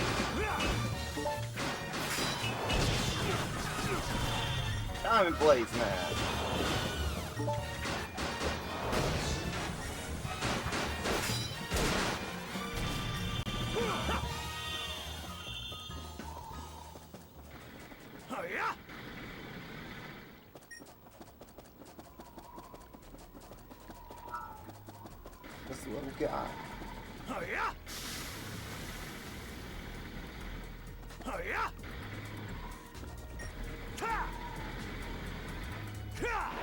Diamond Blades, man. Oh yeah! This little guy. Oh yeah! Oh yeah! Ha! Ha!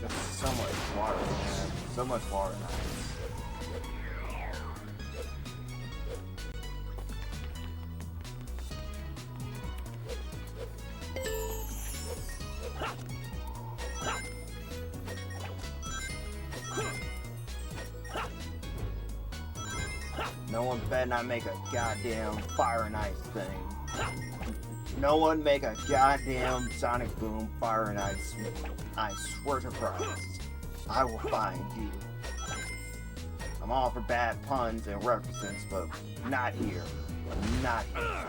There's so much water, man. So much water in ice. No one better not make a goddamn fire and ice thing. No one make a goddamn Sonic Boom fire and ice. I swear to Christ, I will find you. I'm all for bad puns and references, but not here. Not here.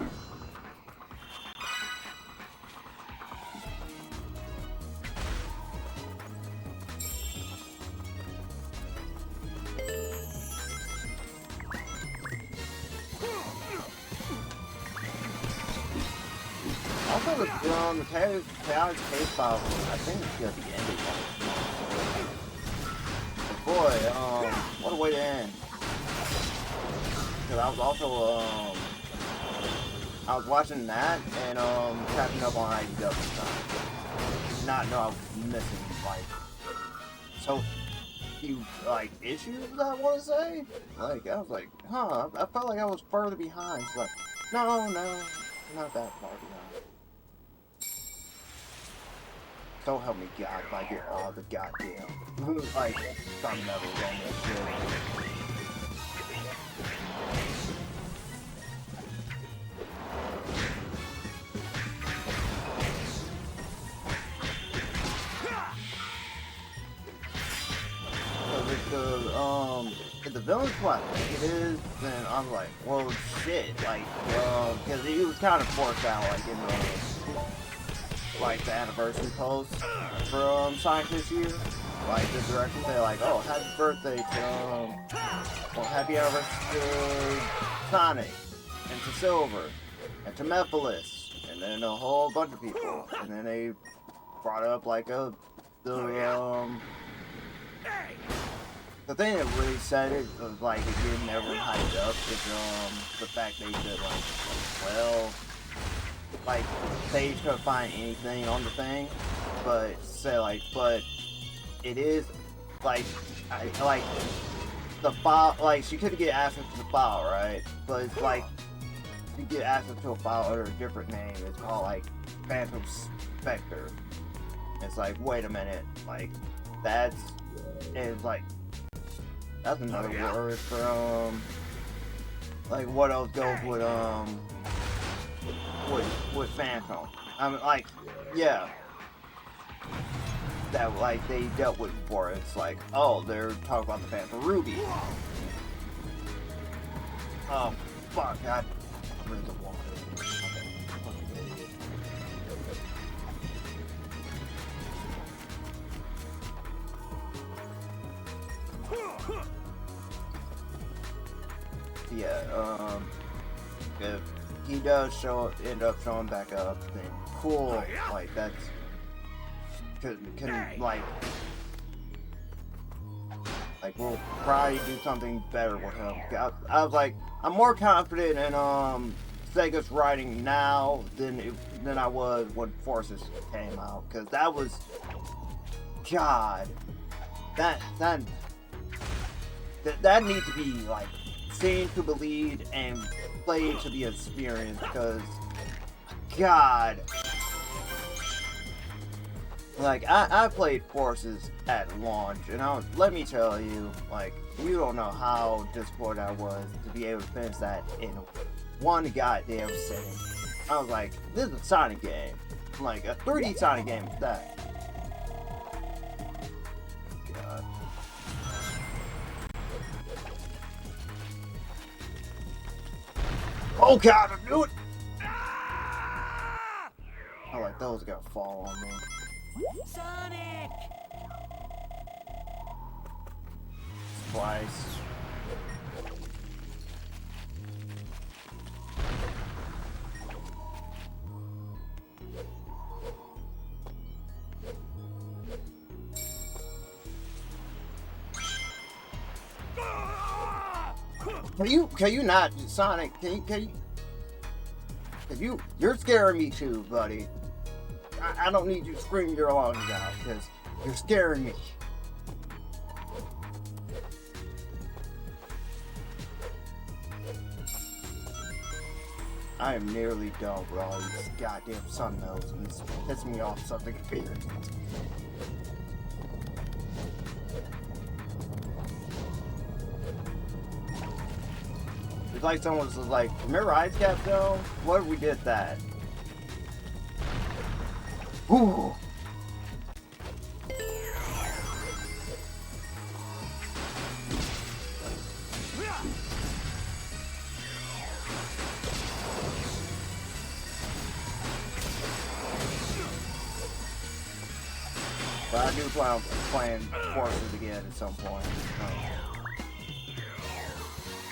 Also, the Chaotic Cave File, I think it's gonna be ended. But boy, what a way to end. Because I was also, I was watching that and, catching up on IDW stuff. Did not know I was missing, like, so few, like, issues, I want to say. Like, I was like, huh, I felt like I was further behind. It's like, no, not that far behind. So help me God, if I get all the goddamn, like, fundamentals on this shit. If the villain's what it is, then I'm like, well, shit, like, because he was kind of forced out, like, in the anniversary post from Sonic this year. Like, the directions, they're like, oh, happy birthday to, well, happy anniversary to Sonic, and to Silver, and to Mephiles, and then a whole bunch of people. And then they brought up, like, the thing that really said it was like it getting everyone hyped up is the fact they said like, well, like Sage couldn't find anything on the thing, but say like, but it is like like the file, like she couldn't get access to the file, right? But it's like you get access to a file under a different name. It's called like Phantom Spectre. It's like, wait a minute, like that's, it's like That's another word for like what else goes with Phantom. I mean, like, yeah, that like they dealt with before. It's like, oh, they're talking about the Phantom Ruby. Oh, fuck, God. Where's the water? Yeah, if he does end up showing back up, then cool, like, that's, can like, we'll probably do something better with him. I was like, I'm more confident in, Sega's writing now than I was when Forces came out, because that was, God, that needs to be, like, seen to believe and played to the experience, because God, like, I played Forces at launch, and let me tell you, like, you don't know how disappointed I was to be able to finish that in one goddamn sitting. I was like, this is a Sonic game, like a 3D Sonic game with that. God. Oh God, I knew it! I like those gonna fall on me. Sonic! Twice. Can you not, Sonic? Can you? You're scaring me too, buddy. I don't need you to scream your lungs out, because you're scaring me. I am nearly done with all these goddamn sun nodes, and this pisses me off something weird. It's like someone was like, remember Ice Cap though? What if we did that? Ooh. But I do plan on playing Forces again at some point.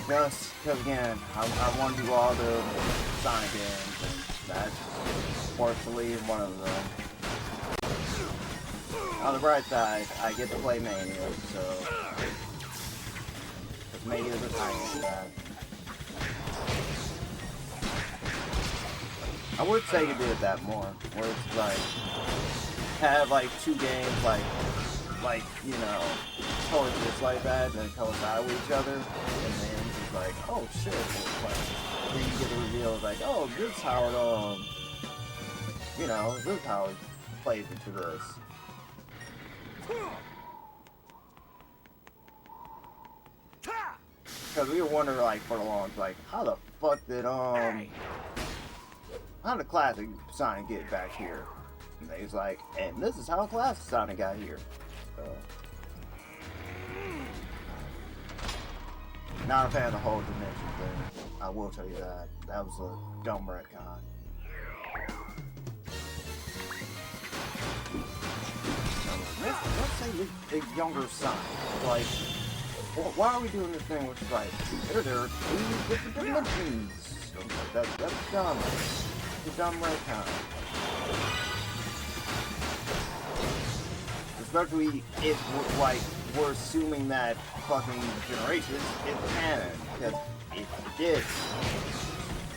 Just because, again, I want to do all the Sonic games, and that's fortunately one of them. On the bright side, I get to play Mania, so Mania is a tiny that. I would say you did that more, where it's like have like two games like you know, coexist like that, and then coincide with each other, and then it's like, oh shit, it's like, then you get the reveal, it's like, oh, this is how it, you know, this is how it plays into this. Because we were wondering, like, for a long time, like, how the fuck did, how did classic Sonic get back here? And he's like, and this is how classic Sonic got here. Not a fan of the whole dimension thing. I will tell you that. That was a dumb retcon. Let's say the younger Sonic. Like, why are we doing this thing which is like, there are two different dimensions? That's dumb. It's a dumb retcon. Especially if, like, we're assuming that fucking Generations is canon. Because if it did,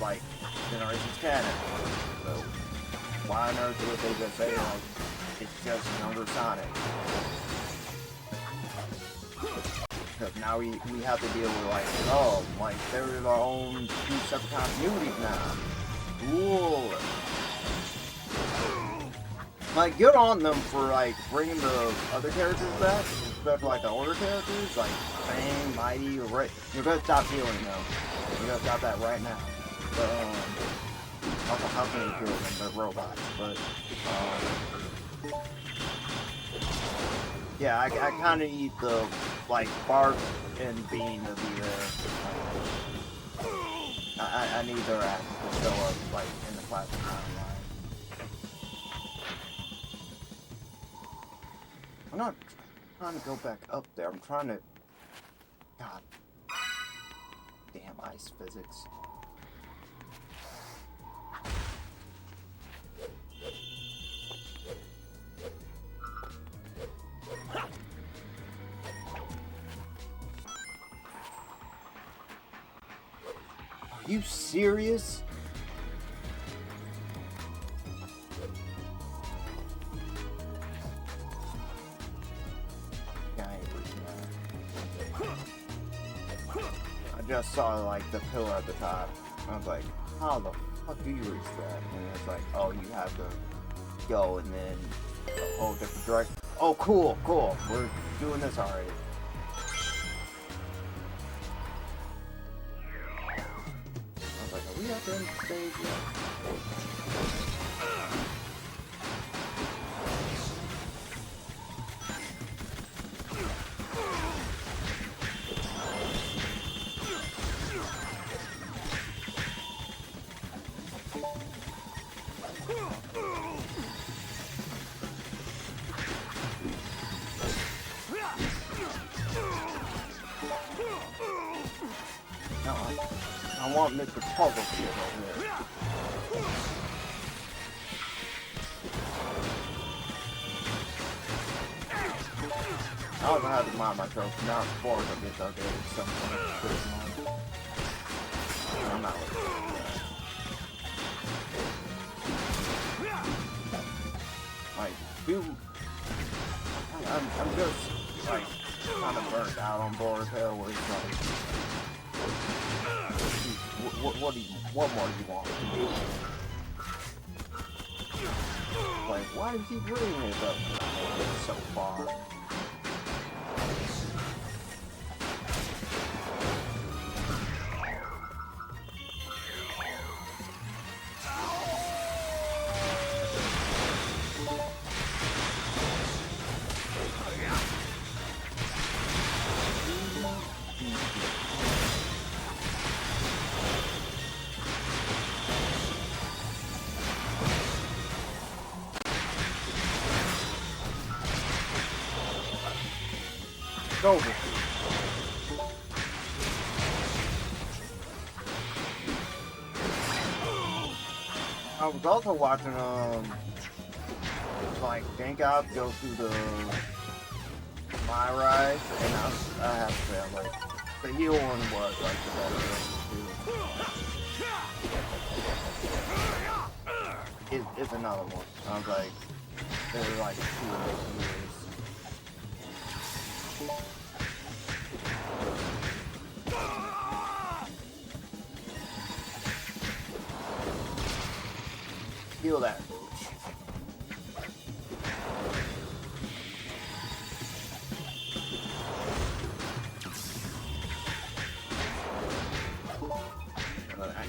like, Generations canon. So, why on earth would they just say, like, it's just younger Sonic? Because now we have to deal with, like, oh, like, there's our own two separate continuities now. Cool. Like, good on them for, like, bringing the other characters back. especially like the older characters, like Fang, Mighty, or Ray. You're gonna stop healing though. You're gonna stop that right now. But also how can you heal them? They're robots. But yeah, I kind of need the like bark and bean to be there. I need their ass to show up like in the classic timeline. I'm not trying to go back up there. I'm trying to. God. Damn ice physics. Are you serious? I just saw like the pillar at the top. I was like, how the fuck do you reach that? And it's like, oh, you have to go and then a whole different direction. Oh, cool, cool. We're doing this already. I was like, are we at the end of the stage yet? No, I want Mr. Puzzlefield over there. I don't know how to mind myself. Now before I get out there at some point. I'm not with that. Like, dude, I'm just like kind of burnt out on Boris Hill where it's like, what more do you want to do? Like, why did he bring it up so far? Over. I was also watching like Gankout go through the My Rise, and I have to say, I'm like, the heal one was like the better one too. It's another one. I was like, they're like two of those movies. Feel that.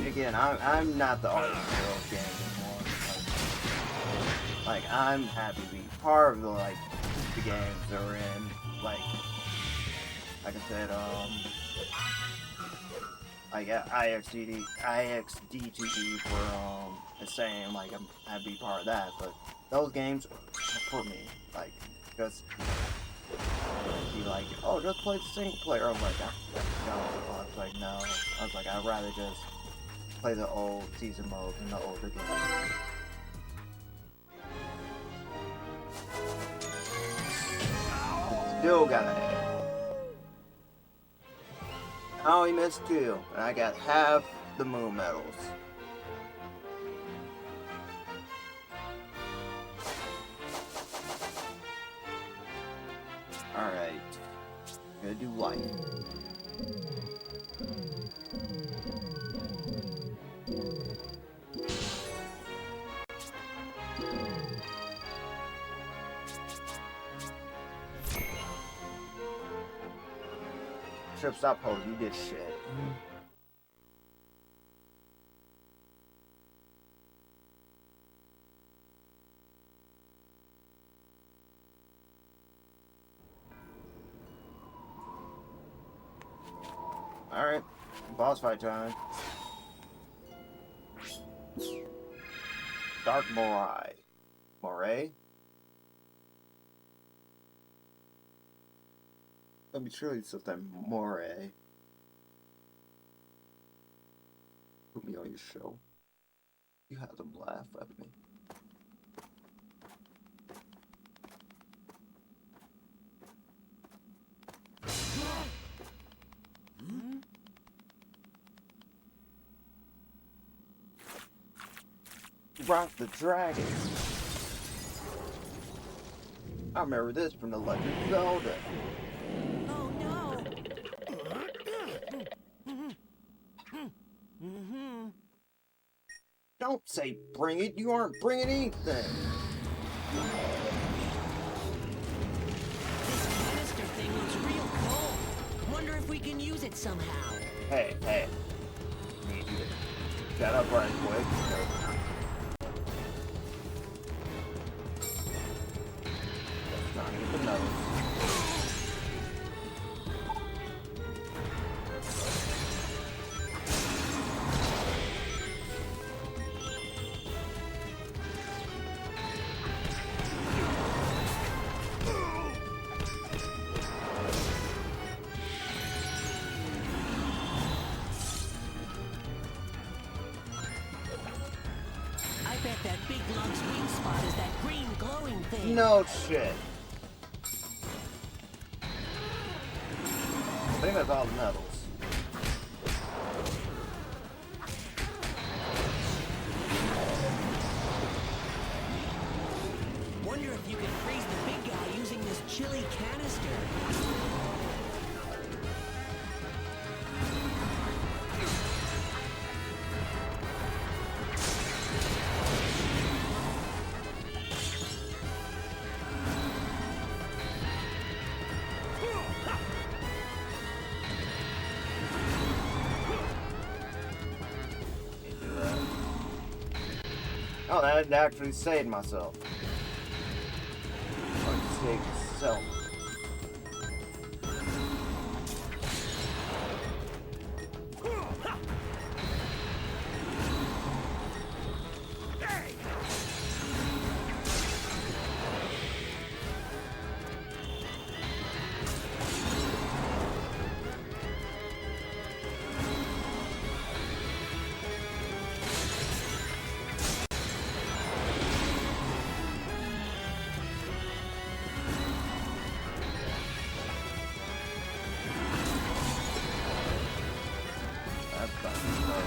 Again, I'm not the artist of those games anymore. Like I'm happy to be part of the the games they're in. Like I said, like IXDTV for saying like I'm happy to be part of that, but those games for me, like just be like, oh, just play the single player. I'm like, no. I was like, no. I was like, I'd rather just play the old season modes and the older games. Still got an A. I only missed 2, and I got half the moon medals. Alright. Gonna do light. Trip, stop posing. You did shit. Alright. Boss fight time. Dark Morai. Moray? Let me truly something Moray. Put me on your show. You have them laugh at me. Rock the Dragon. I remember this from The Legend of Zelda. Oh no! Don't say bring it, you aren't bringing anything. This canister thing looks real cool. Wonder if we can use it somehow. Hey, hey. Need you to shut up right quick. Let's not get the nose. I bet that big lung's weak spot is that green glowing thing. No shit. I think that's all the medals. Wonder if you can freeze the big guy using this chili canister. Oh, that actually saved myself. Or saved myself. That's fucking slow.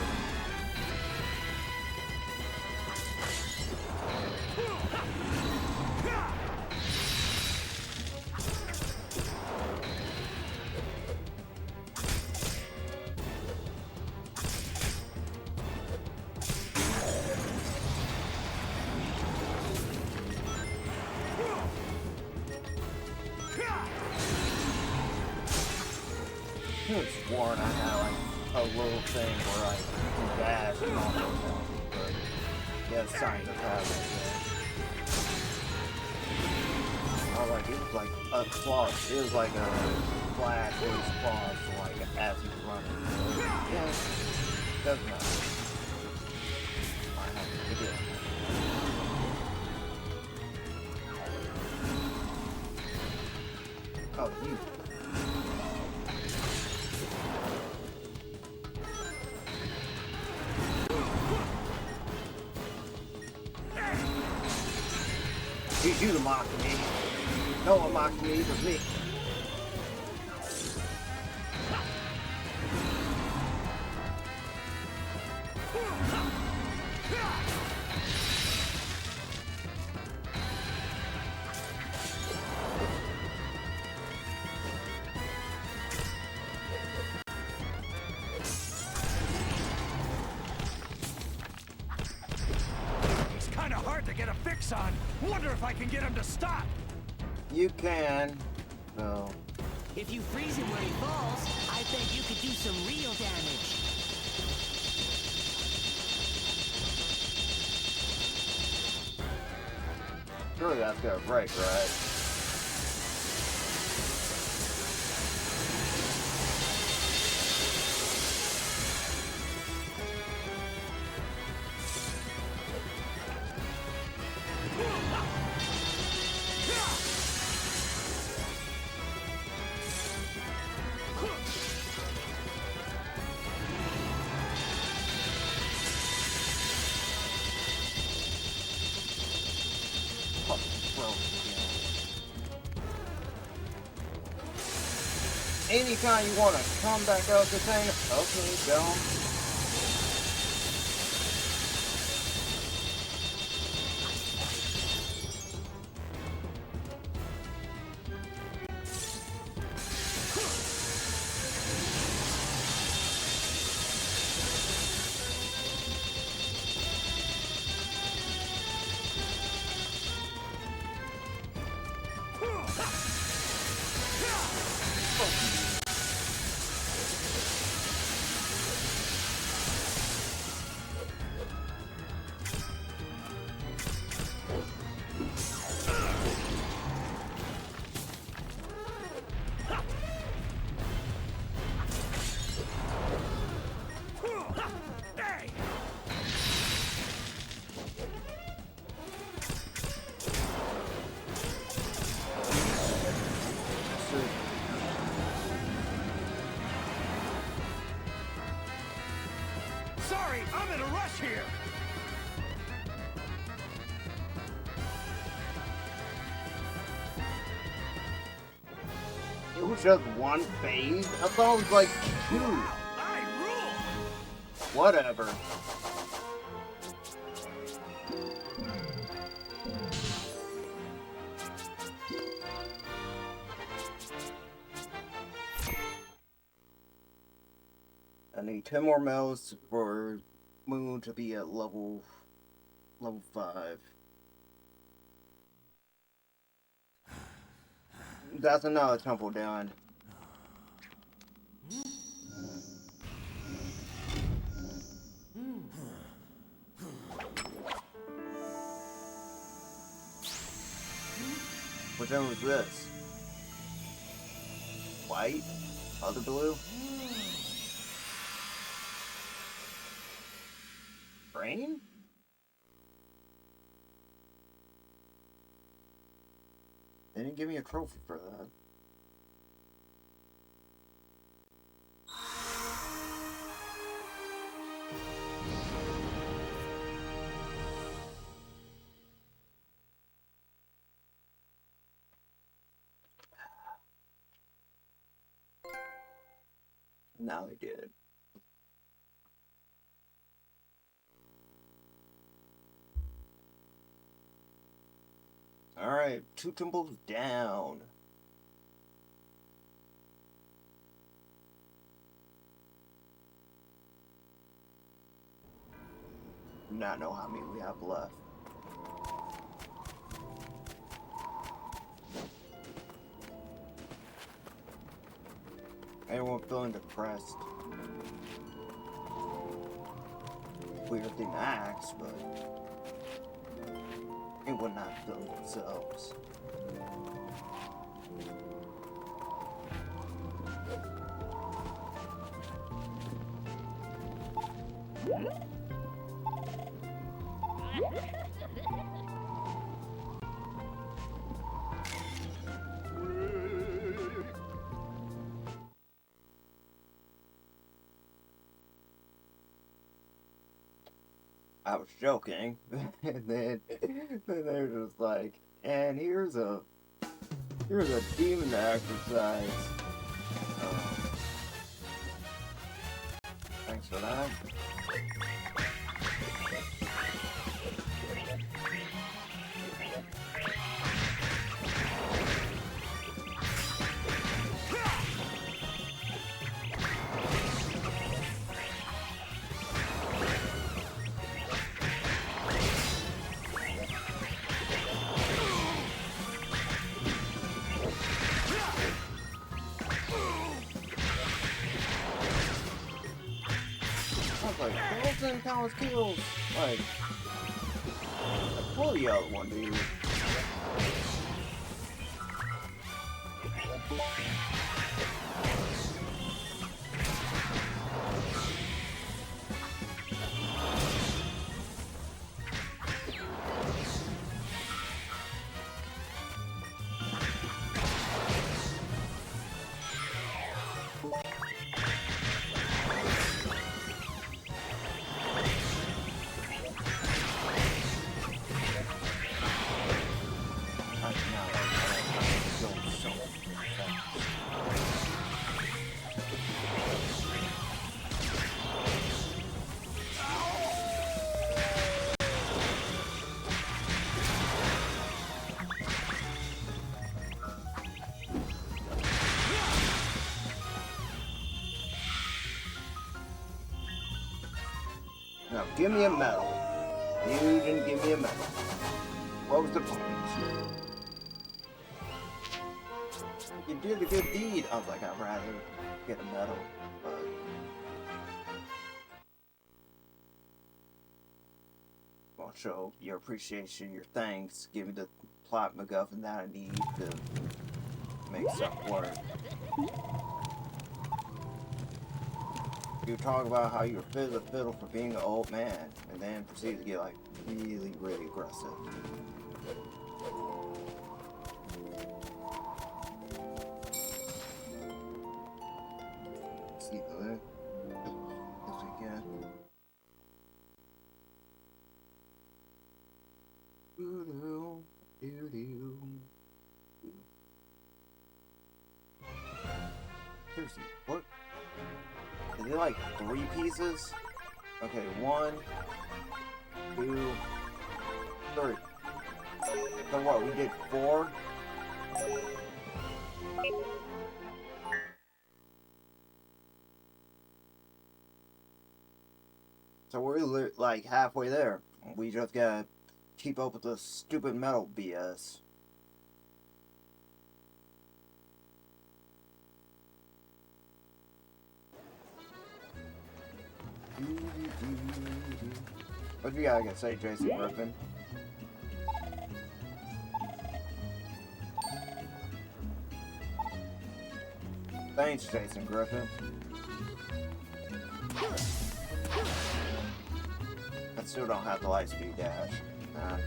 I could have sworn I had like a little thing where I can dash and all those things, but yeah, signs of having it. I was like, it was like a claw. It was like a flash with his claws, like as he's running. So, yeah, doesn't matter. I have to do it. Oh, you. It's you to mock me. No one mocked me but me. He's kind of hard to get a fix on. Wonder if I can get him to stop. You can. No. If you freeze him when he falls, I Bet you could do some real damage. Surely that's gonna break, right? Anytime you want to come back out the thing, okay, go. Sorry, I'm in a rush here. It was just one phase? I thought it was like two. I rule. Whatever. I need 10 more medals for Moon to be at level 5. That's another temple down. Which one was this? White? Other blue? Green? They didn't give me a trophy for that. Now they did. Alright, 2 temples down. Not know how many we have left. Anyone feeling depressed? Weird thing to ask, but it would not feel themselves. I was joking, and then they're just like, and here's a demon to exercise. Thanks for that. 100% counts kills. Like, pull the other one, dude. Now, give me a medal. You didn't give me a medal. What was the point? You did a good deed. I was like, I'd rather get a medal, but... I'll show your appreciation, your thanks. Give me the plot MacGuffin that I need to make stuff work. You talk about how you're fit as a fiddle for being an old man, and then proceed to get like really, really aggressive. See that? Yes, we can. Doo-doo, doo-doo. Seriously, what? Is it like 3 pieces? Okay, 1, 2, 3. So what, we did 4? So we're like halfway there. We just gotta keep up with the stupid metal BS. What you gotta say, Jason Griffin? Thanks, Jason Griffin. I still don't have the Lightspeed dash. I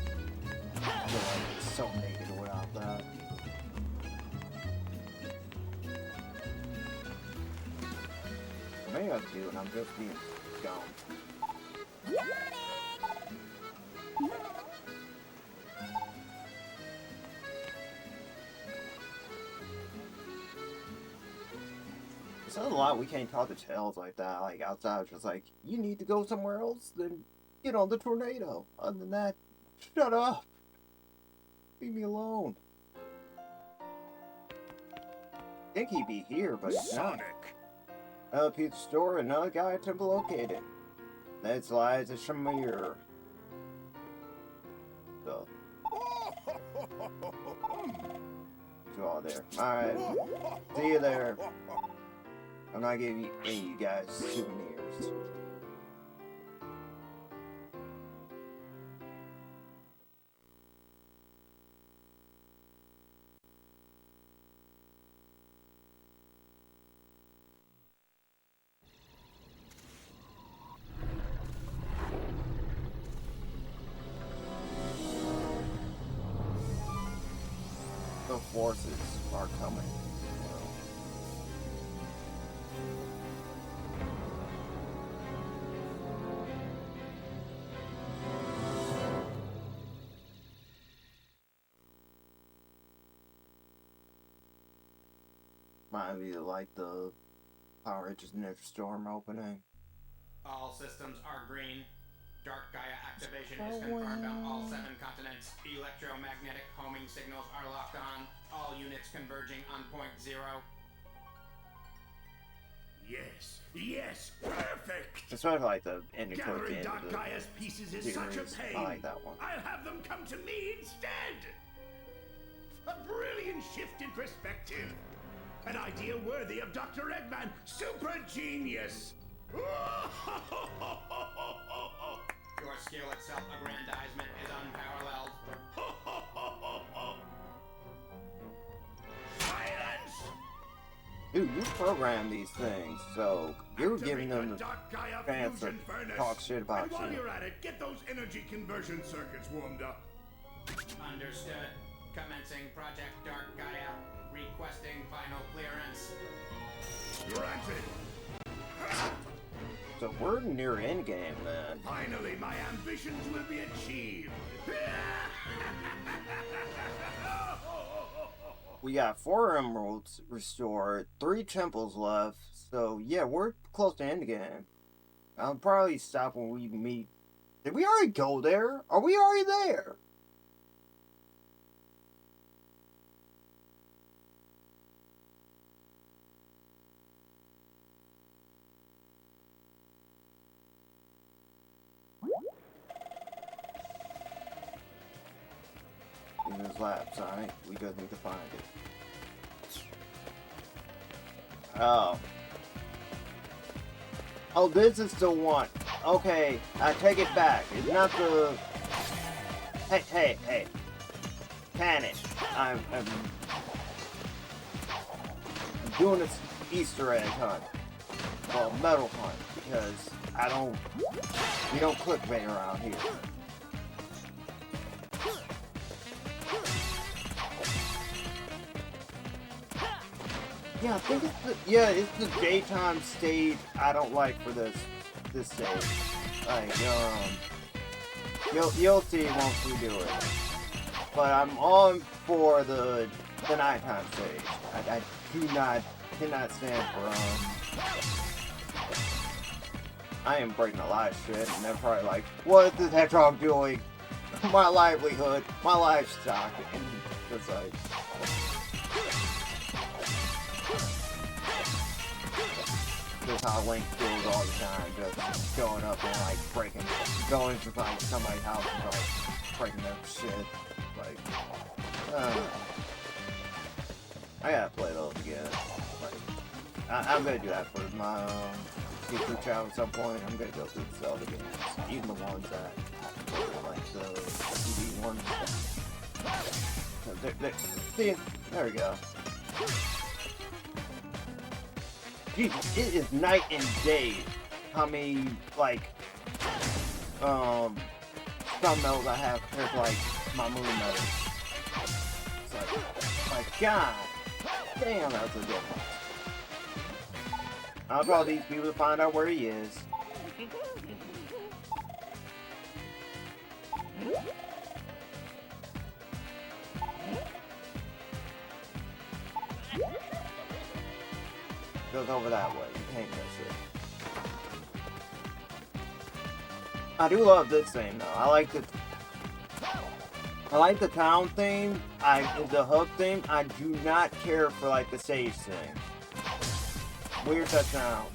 feel like it's so naked without that. Maybe I do, and I'm just being dumb. It's not a lot we can't talk to Tails like that, like outside, just like, you need to go somewhere else, then get on the tornado. Other than that, shut up. Leave me alone. I think he'd be here, but he's not. A pizza store, another guy to be located. That's lies a Shamir. So. You all there. Alright. See you there. I'm not giving any of you guys souvenirs. The forces are coming. Might be like the Power Rangers Ninja Storm opening. All systems are green. Dark Gaia activation is confirmed on all 7 continents. Electromagnetic homing signals are locked on. All units converging on point 0. Yes, yes, perfect! It's sort of like the ending towards the Gathering end Dark of the Gaia's pieces is such a series. pain. I like that one. I'll have them come to me instead. A brilliant shift in perspective. An idea worthy of Dr. Eggman. Super genius. Your skill at self-aggrandizement is unparalleled. Silence! Dude, you program these things, so you're giving them the Dark Gaia chance to fusion furnace. talk shit about And while you. you're at it, get those energy conversion circuits warmed up. Understood. Commencing Project Dark Gaia. Requesting final clearance. Granted. So we're near endgame, man. Finally, my ambitions will be achieved. We got 4 emeralds restored, 3 temples left, so yeah, we're close to endgame. I'll probably stop when we meet. Did we already go there? Are we already there? In this lab, Sonic, we just need to find it. Oh. Oh, this is the one. Okay, I take it back. It's not the... Hey. Panic. I'm doing this Easter egg hunt. Well, metal hunt. Because we don't clickbait around here. Yeah, I think it's the daytime stage I don't like for this stage. Like, you'll see once we do it. But I'm on for the nighttime stage. I cannot stand for I am breaking a lot of shit, and they're probably like, what is this hedgehog doing? My livelihood, my livestock, and it's like. This is how Link feels all the time, just going up and like going to like somebody's house and like breaking their shit. Like, I gotta play those again. Like, I'm gonna do that for my future channel at some point. I'm gonna go through the Zelda games, even the ones that I play, like the 2D ones. See, there we go. Jesus, it is night and day how many, like, sun medals I have compared to, like, my moon medals. It's like, God damn, that's a difference. I'll draw these people to find out where he is. Goes over that way. You can't miss it. I do love this theme though. I like the town theme. The hub theme. I do not care for like the stage thing. Weird that sounds.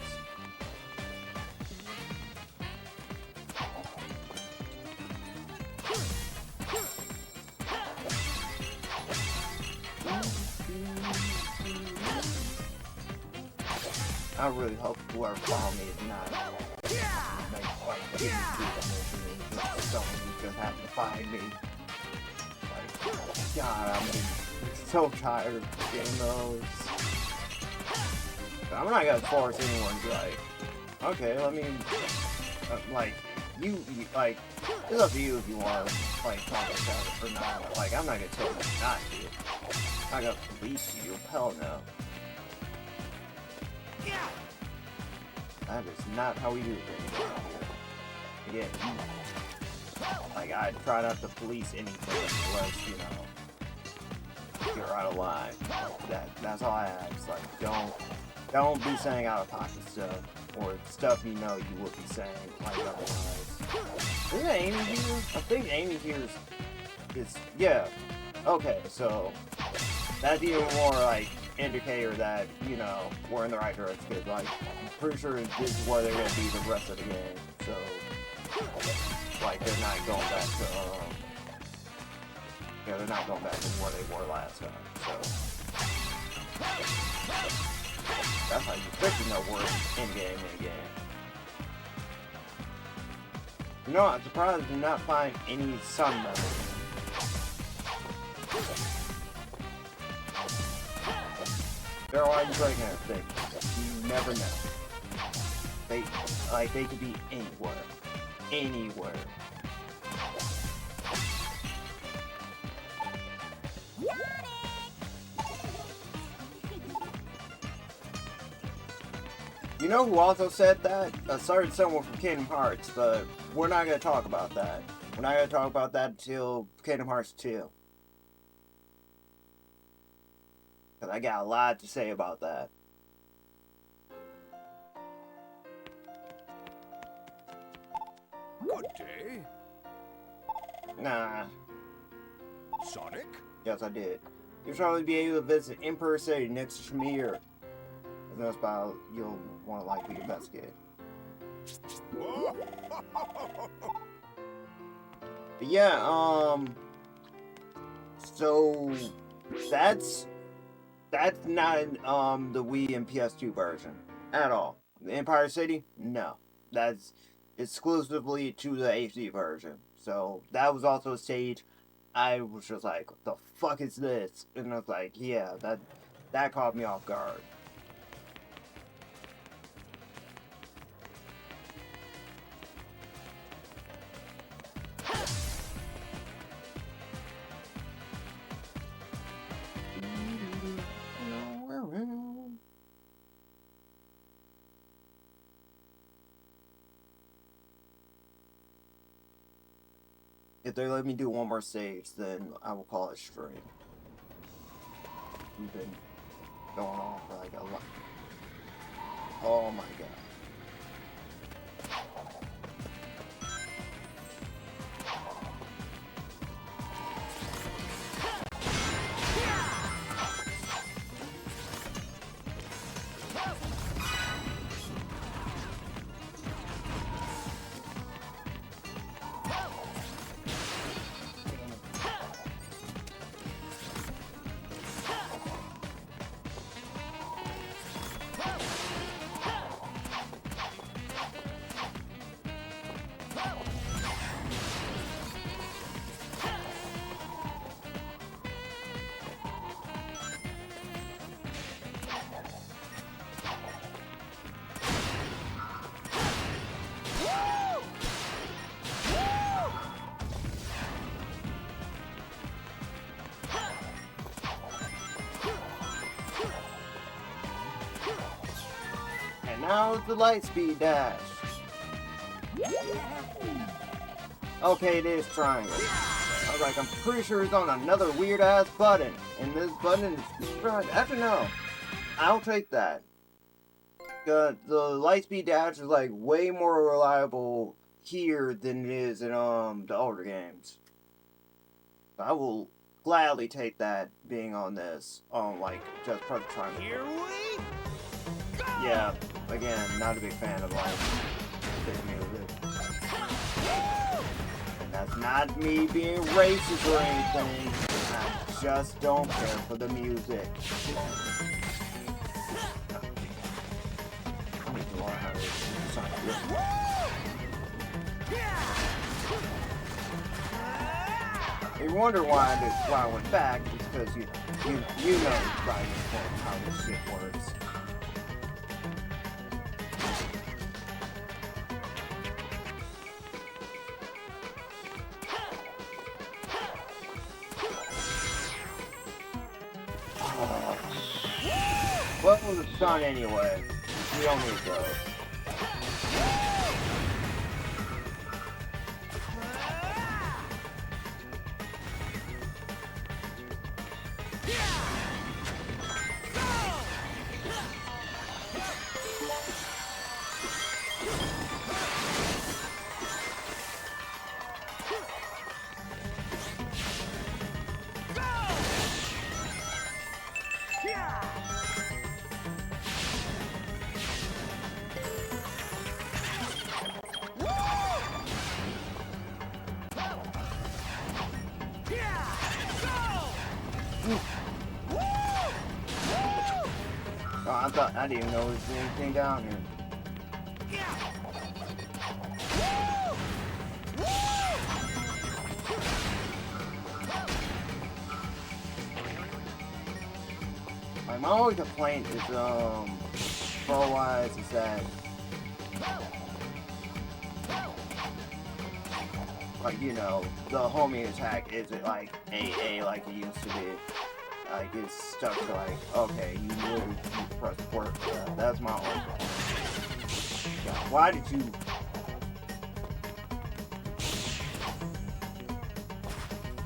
I really hope whoever found me is not like getting someone who just happened to find me. Like, God, I'm so tired of getting those. I'm not gonna force anyone to like, okay, let me, like, you like, it's up to you if you want to, like, talk about it or not. Like, I'm not gonna tell you not to. I'm not gonna police you. Hell no. That is not how we do things around here. Again, like, I try not to police anything unless, you know, you're out of line. That's all I ask. Like, don't be saying out of pocket stuff, or stuff you know you would be saying, like, otherwise. Isn't Amy here? I think Amy here is, yeah. Okay, so, that's even more, like, indicator that, you know, we're in the right direction, because, like, I'm pretty sure this is where they're going to be the rest of the game, so, like, they're not going back to, yeah, they're not going back to where they were last time, so, that's how you fix it, no word, in-game. You know, I'm surprised I did not find any sun members. They're always breaking everything. You never know. They could be anywhere. Anywhere. You know who also said that? Sorry, someone from Kingdom Hearts, but we're not going to talk about that. We're not going to talk about that until Kingdom Hearts 2. Because I got a lot to say about that. Good day. Nah. Sonic? Yes, I did. You'll probably be able to visit Emperor City next year. That's about you'll want to likely investigate. But yeah, so that's not in the Wii and PS2 version at all. The Empire City, no, that's exclusively to the HD version. So that was also a stage I was just like, what the fuck is this? And I was like, yeah, that caught me off guard. If they let me do one more stage, then I will call it stream. We've been going on for like a lot. Oh my god. Now it's the Lightspeed Dash. Okay, it is triangle. I was like, I'm pretty sure it's on another weird ass button. And this button is triangle. Actually, no. I'll take that. The Lightspeed Dash is like way more reliable here than it is in the older games. I will gladly take that being on this. Like just part of triangle. Here we go! Yeah. Again, not a big fan of like this music. And that's not me being racist or anything. I just don't care for the music. I need to learn how to sound. You wonder why I went back? It's because you know right how this shit works. What was the sun anyway? We don't need those. I didn't even know there was anything down here. my only complaint is, pro-wise, is that, like, you know, the homing attack isn't like AA like it used to be. Like, it's stuck to like, okay, you really need to press forward for that. That's my only complaint. God, why did you...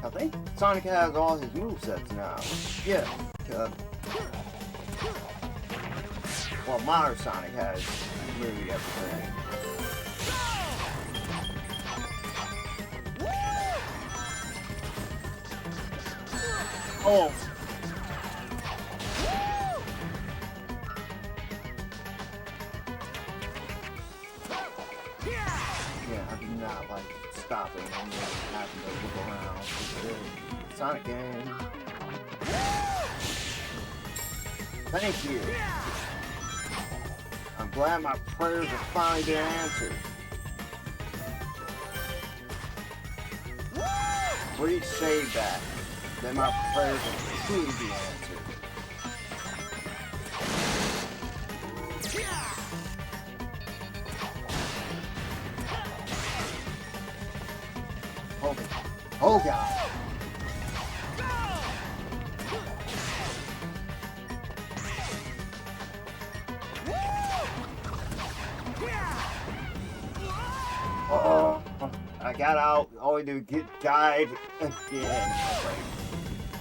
I think Sonic has all his movesets now. Yeah. Well, modern Sonic has literally everything. Oh! Yeah, I do not like stopping and then having to look around. Sonic game. Thank you. I'm glad my prayers have finally been answered. Please save that. Then my prayers will truly be answered. Oh, oh God. Oh, I got out only to get died again.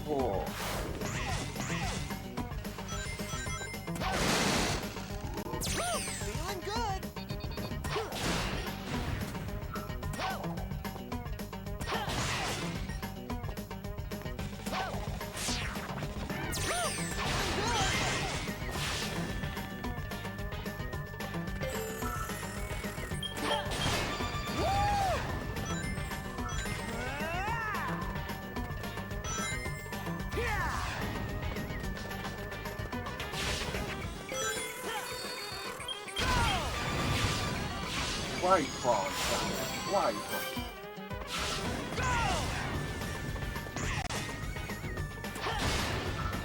Oh. Feeling good. Why are you crawling, Sonic? Why are you crawling?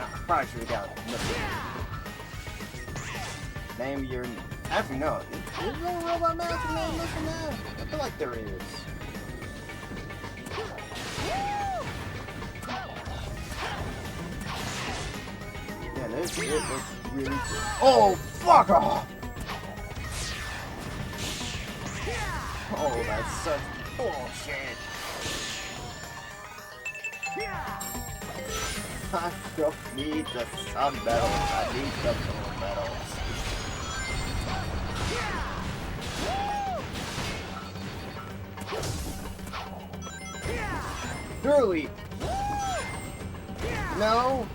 I probably should have got it. Name your... Actually, no. Is there a Robot Master name listed now? I feel like there is. Yeah, this shit looks really good. Oh, fuck off! Oh, that's such bullshit. I don't need the sub-metals. I need the full metals. Surely. No.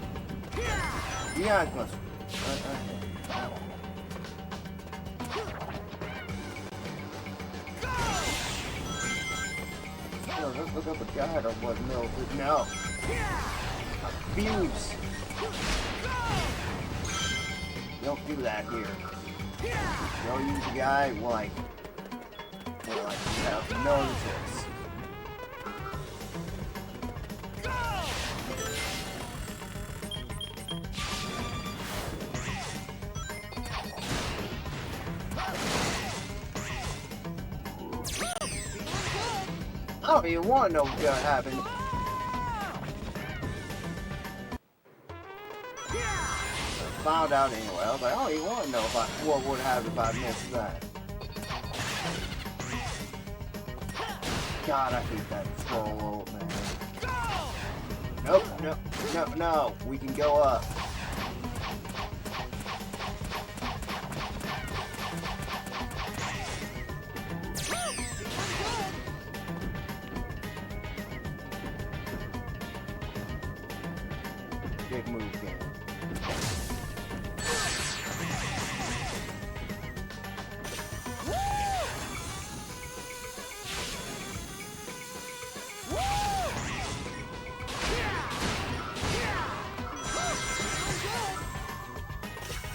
You guys must. Let's look up a guide on what milk is. No. Fuse. You don't do that here. You don't use a guy like you have no choice. I don't even want to know what's gonna happen. Found out anyway. I was like, I don't even want to know what would happen if I missed that. God, I hate that troll old man. Nope, no. We can go up. Big move game.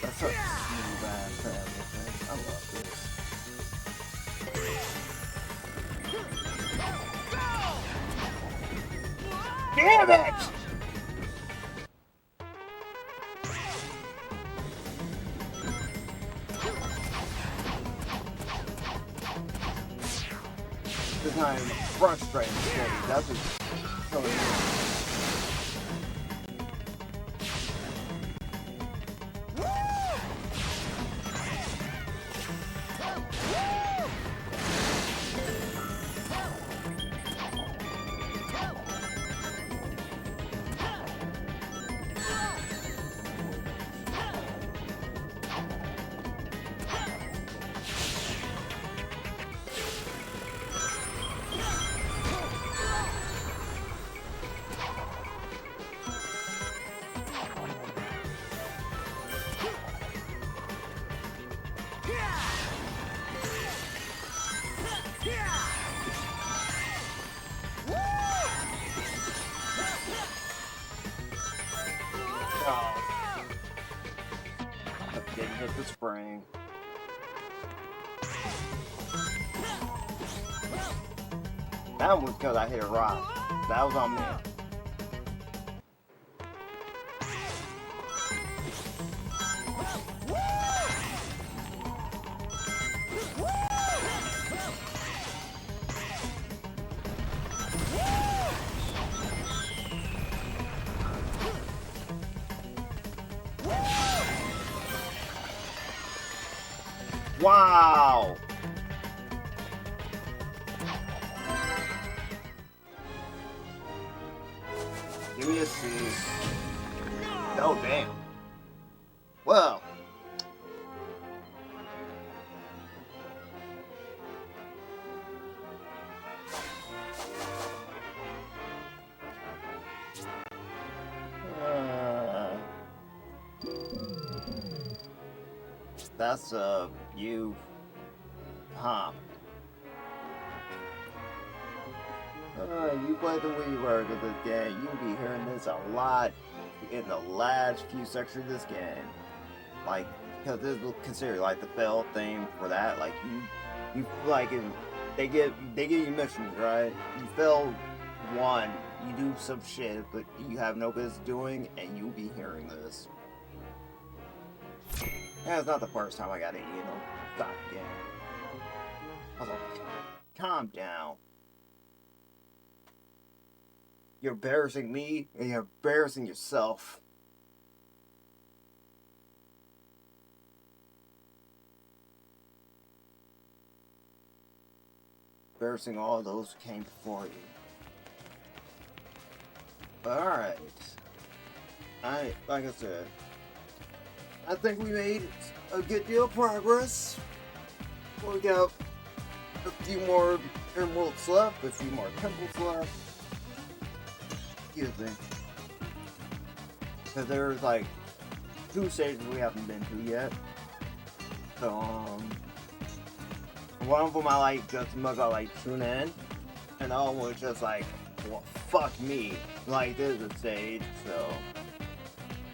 That's such smooth ass everything. I love this. Damn it! It's not even a frustrating stage. That's just killing me. Didn't hit the spring. That one was because I hit a rock. That was on me. Wow! Give me a C. Oh, damn. Well. That's, you. Huh. You play the Wii version of this game, you'll be hearing this a lot in the last few sections of this game. Like, because this is considered like the fail theme for that. Like, you like, they give you missions, right? You fail one, you do some shit, but you have no business doing, and you'll be hearing this. Yeah, it's not the first time I got it, you know. Stop again. I was like, calm down. You're embarrassing me, and you're embarrassing yourself. Embarrassing all those who came before you. Alright. Like I said, I think we made a good deal of progress. We got a few more emeralds left, a few more temples left. Excuse me. Because there's like 2 stages we haven't been to yet. So, one of them I like just much I like tune in. And the other one was just like, well, fuck me. Like, this is a stage, so.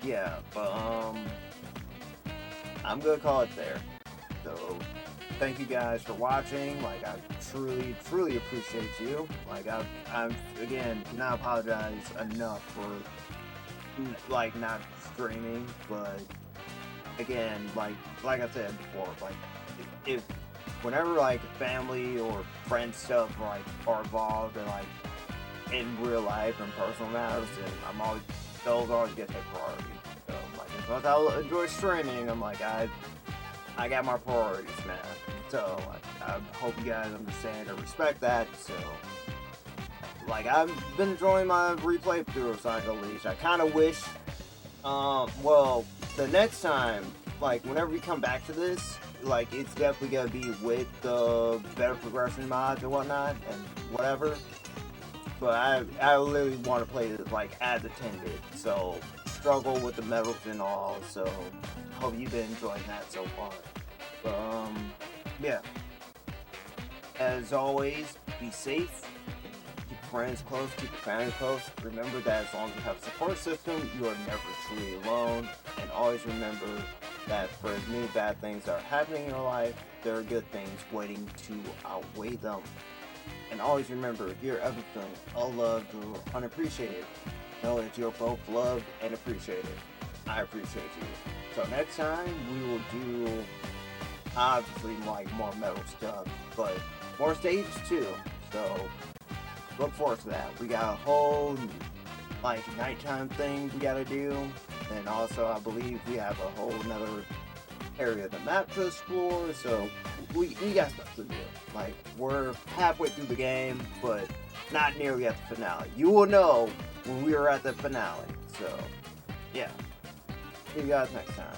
Yeah, but, I'm gonna call it there. So, thank you guys for watching. Like, I truly, truly appreciate you. Like, I'm again, cannot apologize enough for, like, not streaming. But, again, like I said before, like, if, whenever, like, family or friend stuff, like, are involved and, like, in real life and personal matters, and those always get their priority. So, like, as much as I enjoy streaming, I'm like, I got my priorities, man. So, I hope you guys understand and respect that. So, like, I've been enjoying my replay through of Sonic Unleashed. I kind of wish, well, the next time, like, whenever we come back to this, like, it's definitely gonna be with the better progression mods and whatnot, and whatever. But I literally want to play this, like, as intended. So, struggle with the medals and all. So, hope you've been enjoying that so far. But, yeah. As always, be safe. Keep your friends close. Keep your family close. Remember that as long as you have a support system, you are never truly alone. And always remember that for as many bad things that are happening in your life, there are good things waiting to outweigh them. And always remember, if you're ever feeling unloved or unappreciated, know that you're both loved and appreciated. I appreciate you. So next time, we will do, obviously, like, more metal stuff, but more stages too. So look forward to that. We got a whole like nighttime thing we gotta do, and also I believe we have a whole nother area of the map to explore. So we got stuff to do. Like, we're halfway through the game, but not nearly at the finale. You will know when we are at the finale. So yeah, see you guys next time.